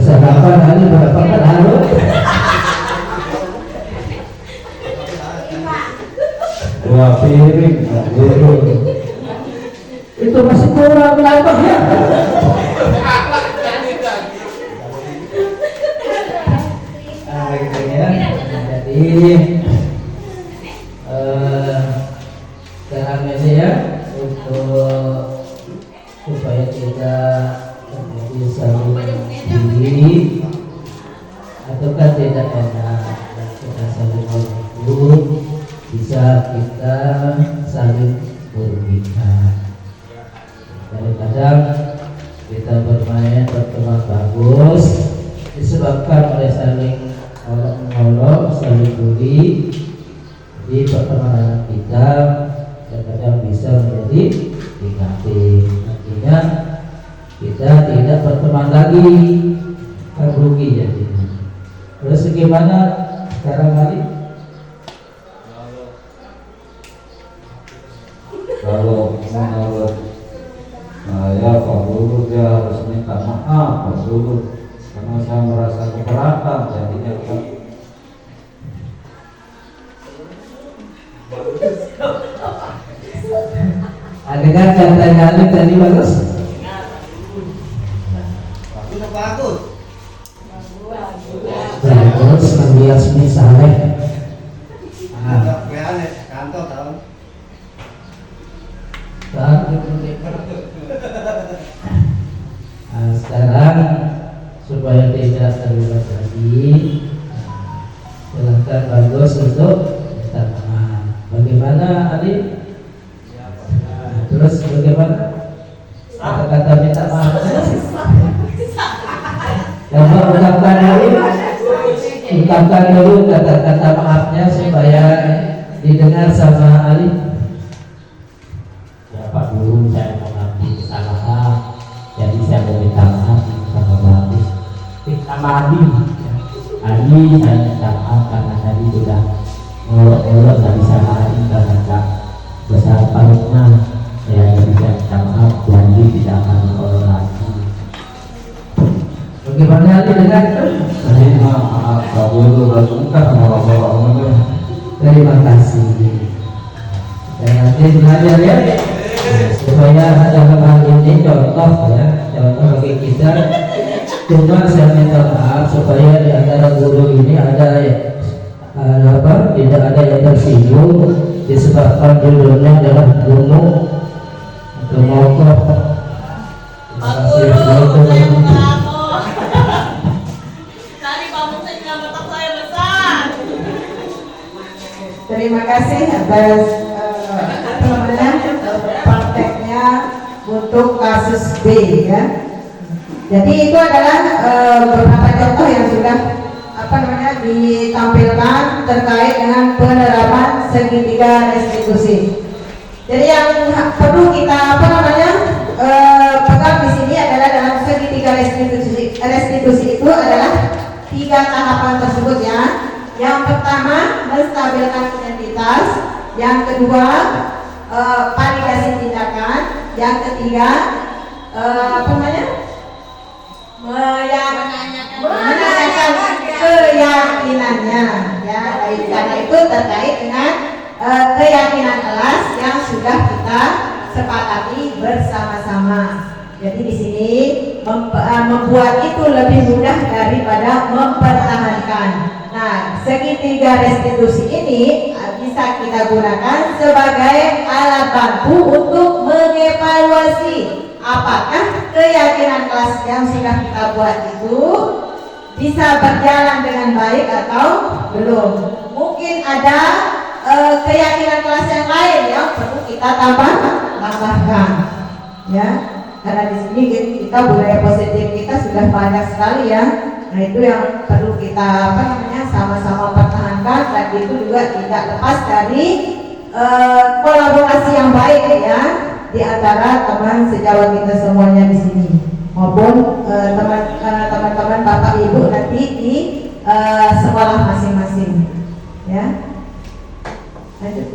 Sarapan hari berapa kan harus? Dua piring, guru. Itu masih kurang berapa ya? Jadi sekarang ini ya untuk supaya tidak terjadi saling diri ataukah tidak enak kita saling menyebut, bisa kita saling berbicara lumayan pertemuan bagus disebabkan oleh saling menolong, saling beri. Jadi pertemanan kita kadang bisa menjadi negatif. Artinya kita tidak berteman lagi, kan rugi jadinya. Terus bagaimana sekarang hari? Kalau menurut saya Pak Guru dia harus minta maaf Pak Guru karena saya merasa keberatan jadinya Pak. Dengar katanya Ali tadi bagus? Bagus, melihat misalnya. Sekarang supaya tidak terlibat lagi, silahkan bagus untuk minta maaf. Bagaimana Ali? Terus bagaimana kata-kata minta maafnya? Coba ungkapkan dulu kata-kata maafnya supaya didengar sama Ali. Ya Pak Guru, saya mengerti kesalahan, jadi saya meminta maaf sama Bapak. Sama Ali, saya minta maaf karena tadi sudah ngolok-ngolok nggak bisa lari karena nggak besar parutnya. Saya bisa minta maaf, janji tidak akan ngolok lagi. Bagaimana Ali dengar itu? Maaf Pak Guru bertengkar ngolok-ngolok. Terima kasih. Dan nanti belajar ya, supaya dalam hal ini contoh ya, contoh bagi kita. Cuma saya minta maaf supaya di antara guru ini ada tidak ada yang tersinggung disebabkan judulnya adalah gunung untuk mogok. Terima kasih. Terima kasih atas prakteknya untuk kasus B ya. Jadi itu adalah beberapa contoh yang sudah ditampilkan terkait dengan penerapan segitiga restitusi. Jadi yang perlu kita pegang di sini adalah dalam segitiga restitusi itu adalah 3 tahapan tersebut ya. Yang pertama menstabilkan identitas, yang kedua validasi tindakan, yang ketiga menanyakan keyakinannya ya. Karena itu terkait dengan keyakinan kelas yang sudah kita sepakati bersama-sama. Jadi di sini membuat itu lebih mudah daripada mempertahankan. Nah, segitiga restitusi ini bisa kita gunakan sebagai alat bantu untuk mengevaluasi apakah keyakinan kelas yang sudah kita buat itu bisa berjalan dengan baik atau belum. Mungkin ada keyakinan kelas yang lain yang perlu kita tambahkan, ya. Karena di sini kita budaya positif kita sudah banyak sekali ya. Nah itu yang perlu kita sama-sama pertahankan, dan itu juga tidak lepas dari kolaborasi yang baik ya di antara teman sejawat kita semuanya di sini maupun teman-teman Bapak Ibu nanti di sekolah masing-masing ya. Lanjut.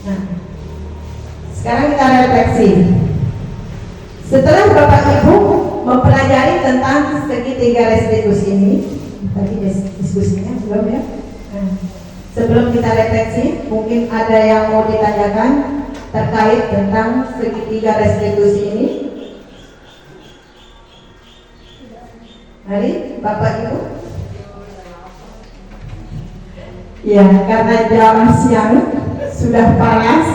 Nah, sekarang kita refleksi. Setelah Bapak Ibu mempelajari tentang segitiga restitusi ini, tadi diskusinya belum ya? Nah, sebelum kita refleksi, mungkin ada yang mau ditanyakan terkait tentang segitiga restitusi ini. Mari Bapak Ibu. Ya, karena jam siang sudah panas,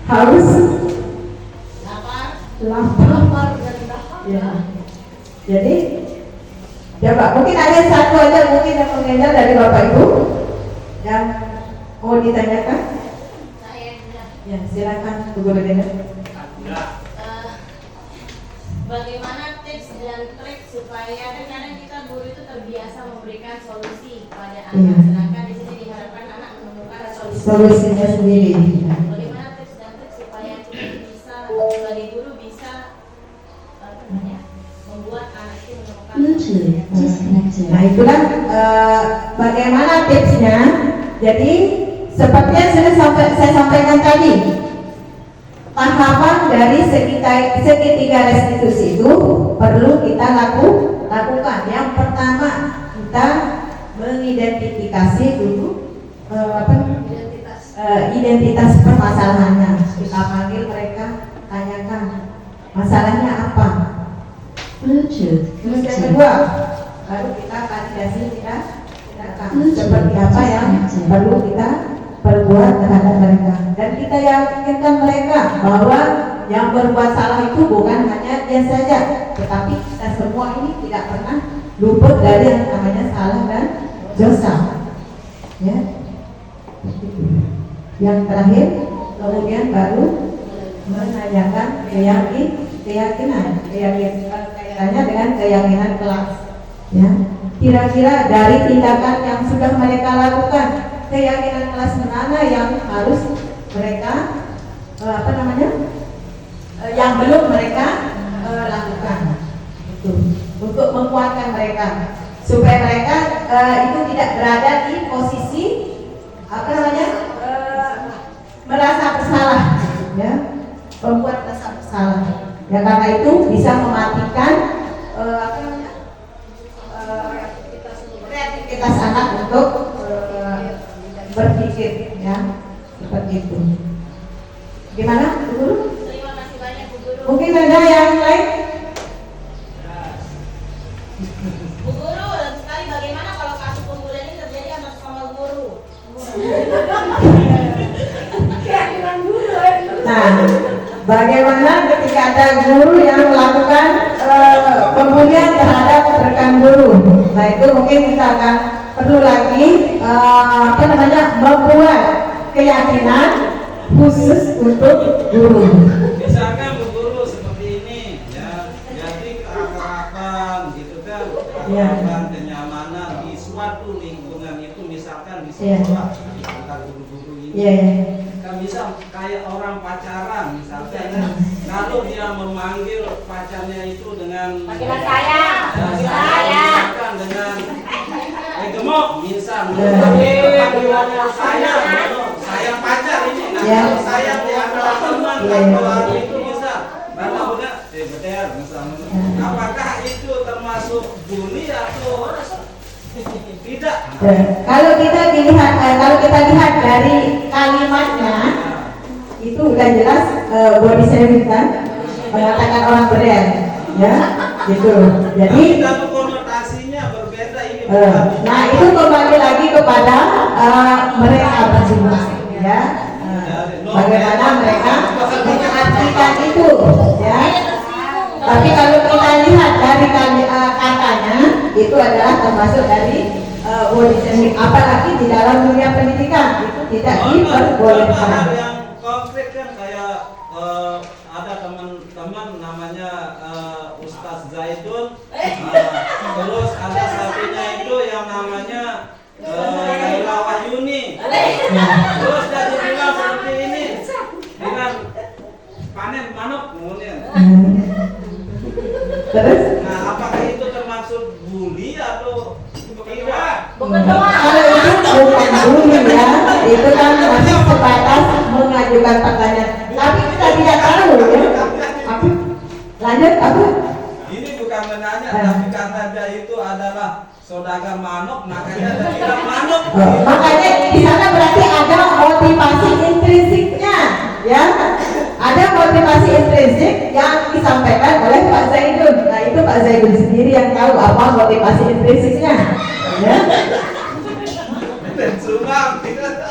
haus, lapar, ya. Jadi coba mungkin ada satu aja mungkin yang mengendal dari Bapak Ibu yang mau ditanyakan. Ya, silakan Bu Guru Dena. bagaimana tips dan trik supaya kadang kita guru itu terbiasa memberikan solusi kepada anak, sedangkan di sini diharapkan anak menemukan solusinya sendiri. Bagaimana tips dan trik supaya kita bisa sebagai guru bisa membuat anak itu menemukan Nah itulah bagaimana tipsnya. Jadi seperti yang sudah saya sampaikan tadi, tahapan dari segitiga restitusi itu perlu kita lakukan. Yang pertama kita mengidentifikasi dulu identitas permasalahannya. Kita panggil mereka, tanyakan masalahnya apa. Terus yang kedua, baru kita validasi seperti apa yang perlu kita perbuat terhadap mereka, dan kita yakinkan mereka bahwa yang berbuat salah itu bukan hanya dia saja, tetapi kita semua ini tidak pernah luput dari yang namanya salah dan dosa. Ya. Yang terakhir, kemudian baru menanyakan keyakinan kaitannya dengan keyakinan kelas. Ya. Kira-kira dari tindakan yang sudah mereka lakukan, keyakinan kelas mana yang harus mereka yang belum mereka lakukan, itu untuk menguatkan mereka supaya mereka itu tidak berada di posisi merasa bersalah, ya, membuat merasa bersalah. Ya, karena itu bisa mematikan kreativitas anak untuk berpikir, ya, seperti itu. Gimana, Bu Guru? Terima kasih banyak, Bu Guru. Mungkin ada yang lain? Bu Guru, sekali bagaimana kalau kasus pembulian ini terjadi atas sama guru? Nah, bagaimana ketika ada guru yang melakukan pembulian terhadap rekan guru? Nah, itu mungkin kita akan perlu lagi membuat keyakinan khusus untuk guru. Misalkan Bu Guru seperti ini, ya, jadi keakraban gitu kan, keakraban, kenyamanan di suatu lingkungan itu, misalkan di sekolah, kita guru-guru ini, kan bisa kayak orang pacaran, misalkan, kalau dia memanggil pacarnya itu dengan panggilan saya, misalkan dengan gemuk, misalkan saya pacar ini, nah kalau saya di antara teman atau itu bisa, karena udah beter misalnya, apakah itu termasuk bully atau tidak? Kalau kita lihat dari kalimatnya, itu udah jelas body shaming kan, mengatakan orang beren, ya, gitu. Jadi tapi konotasinya berbeda ini. nah itu kembali lagi kepada mereka masing-masing, ya. Bagaimana mereka mengartikan itu, ya. Tapi kalau kita lihat dari katanya, itu adalah termasuk dari body shaming, apalagi di dalam dunia pendidikan itu tidak diperbolehkan. Hal yang konkret kan kayak ada teman-teman namanya Ustaz Zaidun, terus ada satunya itu yang namanya Laila Wahyuni, terus jadi bilang seperti ini, dengan panen manuk kemudian. Terus? Nah, apakah itu termasuk bully atau tidak? Kalau itu bukan bully, ya, itu kan masih sebatas mengajukan pertanyaan. Tapi kita tidak tahu, ya. Apa? Lanjut apa? Ini bukan menanya, tapi karena dia itu adalah saudagar manuk, makanya dia bilang manuk. Makanya di sana berarti ada motivasi intrinsiknya, ya. Ada motivasi intrinsik yang disampaikan oleh Pak Zaidun. Nah, itu Pak Zaidun sendiri yang tahu apa motivasi intrinsiknya, ya.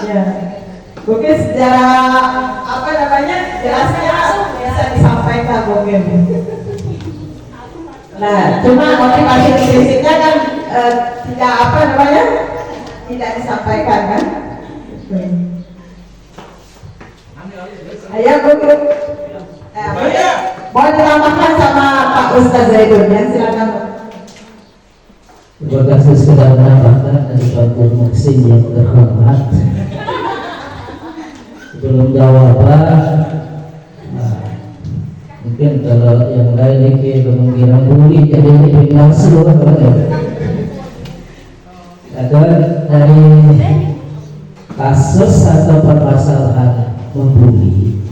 Ya. Mungkin secara jelasnya bisa disampaikan mungkin. Nah, cuma motivasi intrinsiknya kan tidak disampaikan kan. Ayo Bu. Mau ditambahkan sama Pak Ustaz Zaidun ya, silakan. Terima kasih sudah menambahkan dari Pak Muksin yang terhormat. Sebelum jawaban, mungkin kalau yang lain ini kemungkinan bully jadi lebih langsung ada dari kasus atau permasalahan membuli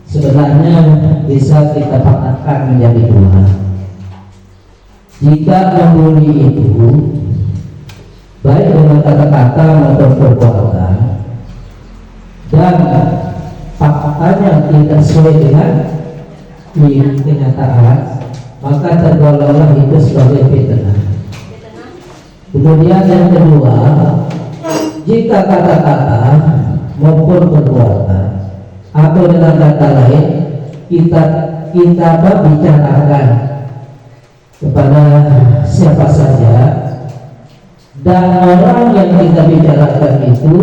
sebenarnya bisa kita pakatkan menjadi dua. Jika membuli itu baik dengan kata-kata maupun perbuatan dan faktanya tidak sesuai dengan kenyataan, maka tergolonglah itu sebagai fitnah. Kemudian yang kedua, jika kata-kata maupun perbuatan atau dengan kata lain kita bicarakan kepada siapa saja dan orang yang kita bicarakan itu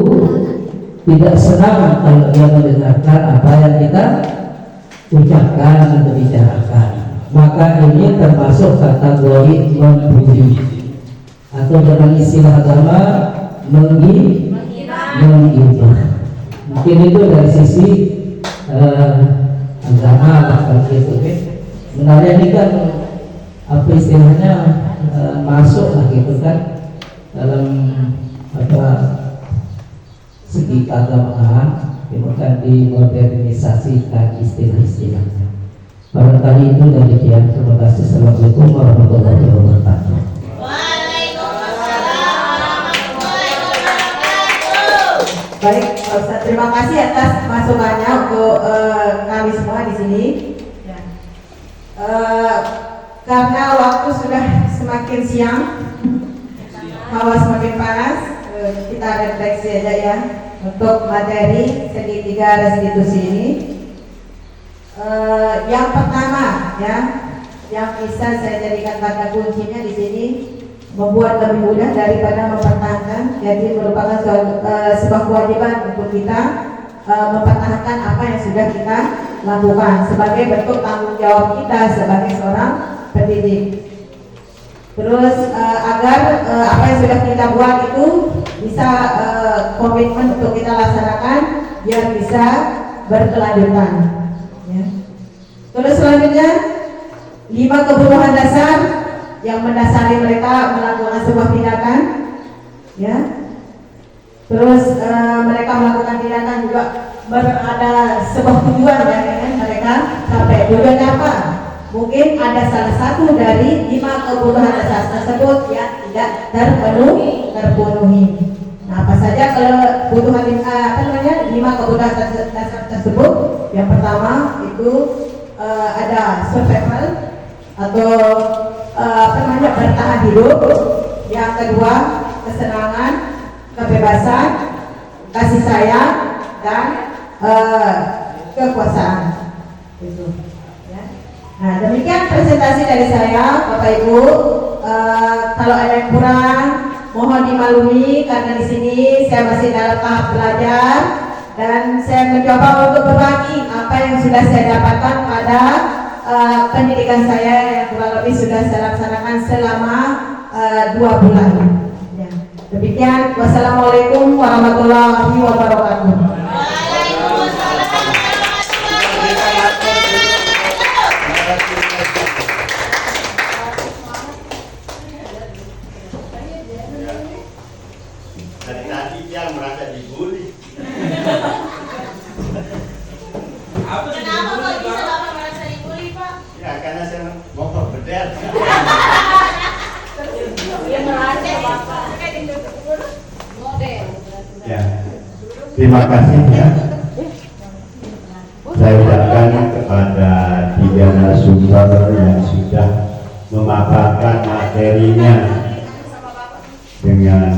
tidak senang kalau dia mendengarkan apa yang kita ucapkan atau bicarakan, maka ini termasuk kategori membuli atau dalam istilah agama menggibah. Mungkin itu dari sisi agama atau gitu. Sebenarnya ini kan apa istilahnya masuk lah gitu kan dalam apa segi keagamaan, bukan dimodernisasikan istilah-istilahnya. Barangkali itu demikian. Terima kasih. Assalamualaikum warahmatullahi wabarakatuh. Baik, Ustaz, terima kasih atas masukannya untuk kami semua di sini. Karena waktu sudah semakin siang, hawa semakin panas, kita refleksi aja ya untuk materi segitiga restitusi ini. Yang pertama ya, yang bisa saya jadikan kata kuncinya di sini, membuat lebih mudah daripada mempertahankan. Jadi merupakan sebuah kewajiban untuk kita mempertahankan apa yang sudah kita lakukan sebagai bentuk tanggung jawab kita sebagai seorang pendidik. Terus agar apa yang sudah kita buat itu bisa komitmen untuk kita laksanakan biar bisa berkelanjutan. Ya. Terus selanjutnya 5 kebutuhan dasar yang mendasari mereka melakukan sebuah tindakan, ya. Terus mereka melakukan tindakan juga berada sebuah tujuan ya, kan? Mereka sampai tujuannya apa? Mungkin ada salah satu dari 5 kebutuhan dasar tersebut yang tidak terpenuhi. Nah, apa saja kalau kebutuhan 5 kebutuhan dasar tersebut? Yang pertama itu ada survival atau bertahan hidup. Yang kedua kesenangan, kebebasan, kasih sayang, dan kekuasaan. Itu. Ya. Nah, demikian presentasi dari saya, Bapak Ibu. Kalau ada yang kurang, mohon dimaklumi karena di sini saya masih dalam tahap belajar dan saya mencoba untuk berbagi apa yang sudah saya dapatkan pada pendidikan saya yang kurang lebih sudah saya laksanakan selama 2 bulan. Ya. Demikian, wassalamualaikum warahmatullahi wabarakatuh. Dari tadi dia merasa dibully. Kenapa kok bisa Bapak merasa dibully, Pak? Ya karena saya mau berbeda. Dia merasa Bapak model. Ya. Terima kasih ya. Saya ucapkan kepada 3 narasumber yang sudah memaparkan materinya dengan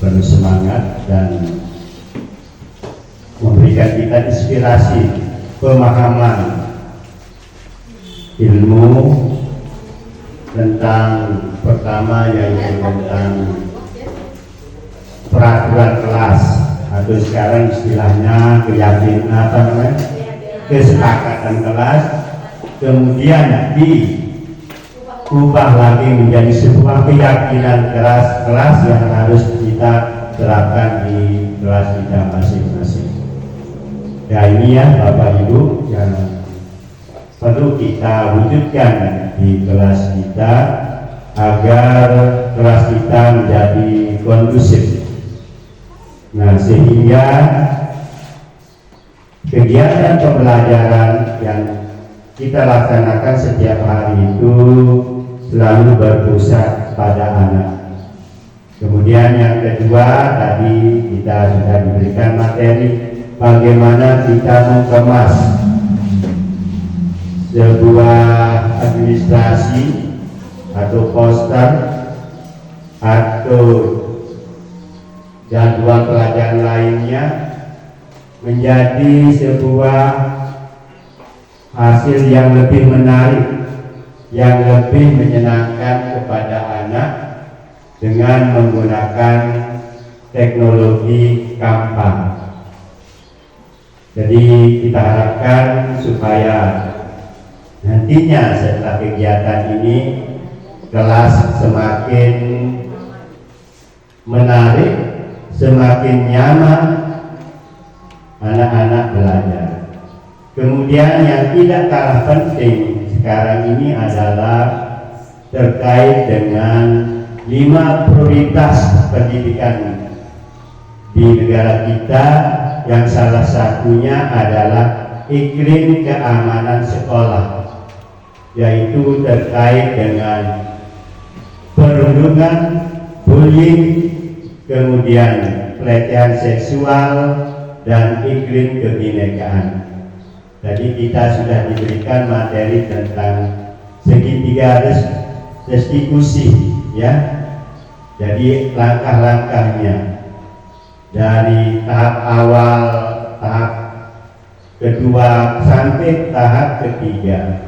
penuh semangat dan memberikan kita inspirasi, pemahaman, ilmu tentang pertama yaitu tentang peraturan kelas atau sekarang istilahnya keyakinan kesepakatan kelas, kemudian diubah lagi menjadi sebuah keyakinan kelas yang harus kita terapkan di kelas kita masing-masing. Ya ini ya Bapak Ibu yang perlu kita wujudkan di kelas kita agar kelas kita menjadi kondusif. Nah, sehingga kegiatan pembelajaran yang kita laksanakan setiap hari itu selalu berpusat pada anak. Kemudian yang kedua, tadi kita sudah diberikan materi bagaimana kita mengemas sebuah administrasi atau poster atau jadwal pelajaran lainnya menjadi sebuah hasil yang lebih menarik, yang lebih menyenangkan kepada anak dengan menggunakan teknologi Canva. Jadi kita harapkan supaya nantinya setelah kegiatan ini kelas semakin menarik, semakin nyaman anak-anak belajar. Kemudian yang tidak kalah penting sekarang ini adalah terkait dengan 5 prioritas pendidikan di negara kita, yang salah satunya adalah iklim keamanan sekolah, yaitu terkait dengan perundungan, bullying, kemudian pelecehan seksual, dan iklim kebinekaan. Tadi kita sudah diberikan materi tentang segitiga restitusi, ya. Jadi langkah-langkahnya dari tahap awal, tahap kedua sampai tahap ketiga.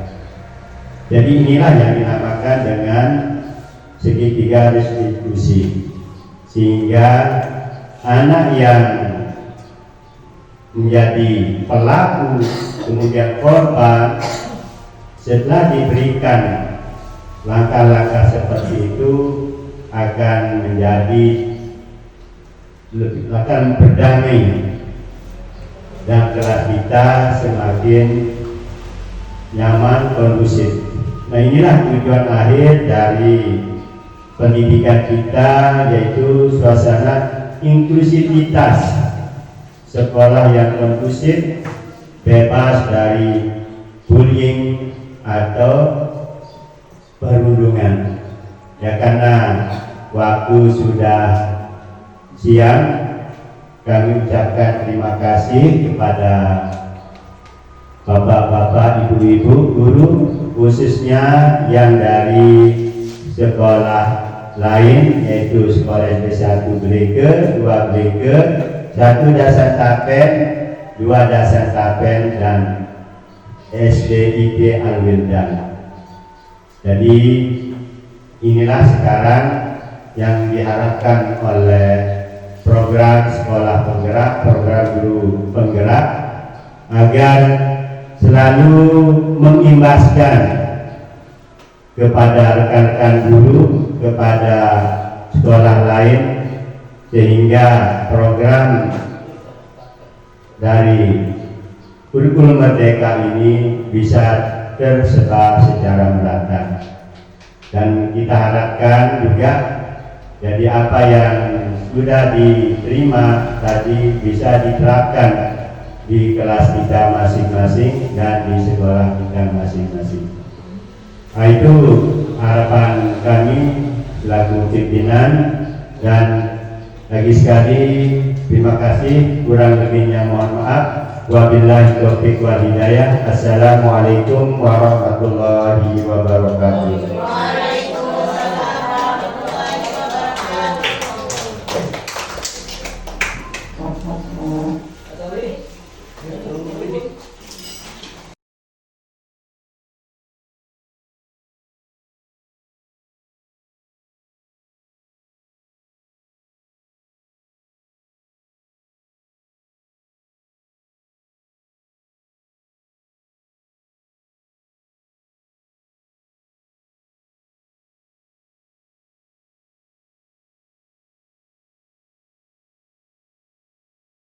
Jadi inilah yang dinamakan dengan segitiga restitusi, sehingga anak yang menjadi pelaku kemudian korban setelah diberikan langkah-langkah seperti itu akan berdamai dan kelas kita semakin nyaman, kondusif. Nah, inilah tujuan akhir dari pendidikan kita, yaitu suasana inklusivitas, sekolah yang kondusif, bebas dari bullying atau perundungan. Ya, karena waktu sudah siang, kami ucapkan terima kasih kepada bapak-bapak, ibu-ibu, guru, khususnya yang dari sekolah lain, yaitu sekolah SMP 1 Blege, 2 Blege, 1 Dasar Tapen, 2 Dasar Tapen, dan SDIP Al-Wildan. Jadi inilah sekarang yang diharapkan oleh program sekolah penggerak, program guru penggerak, agar selalu mengimbaskan kepada rekan-rekan guru, kepada sekolah lain, sehingga program dari kurikulum Merdeka ini bisa tersebar secara merata. Dan kita harapkan juga jadi apa yang sudah diterima tadi bisa diterapkan di kelas kita masing-masing dan di sekolah kita masing-masing. Nah, itu harapan kami selaku pimpinan, dan lagi sekali terima kasih, kurang lebihnya mohon maaf. Wabillahi taufiq wal hidayah. Assalamualaikum warahmatullahi wabarakatuh.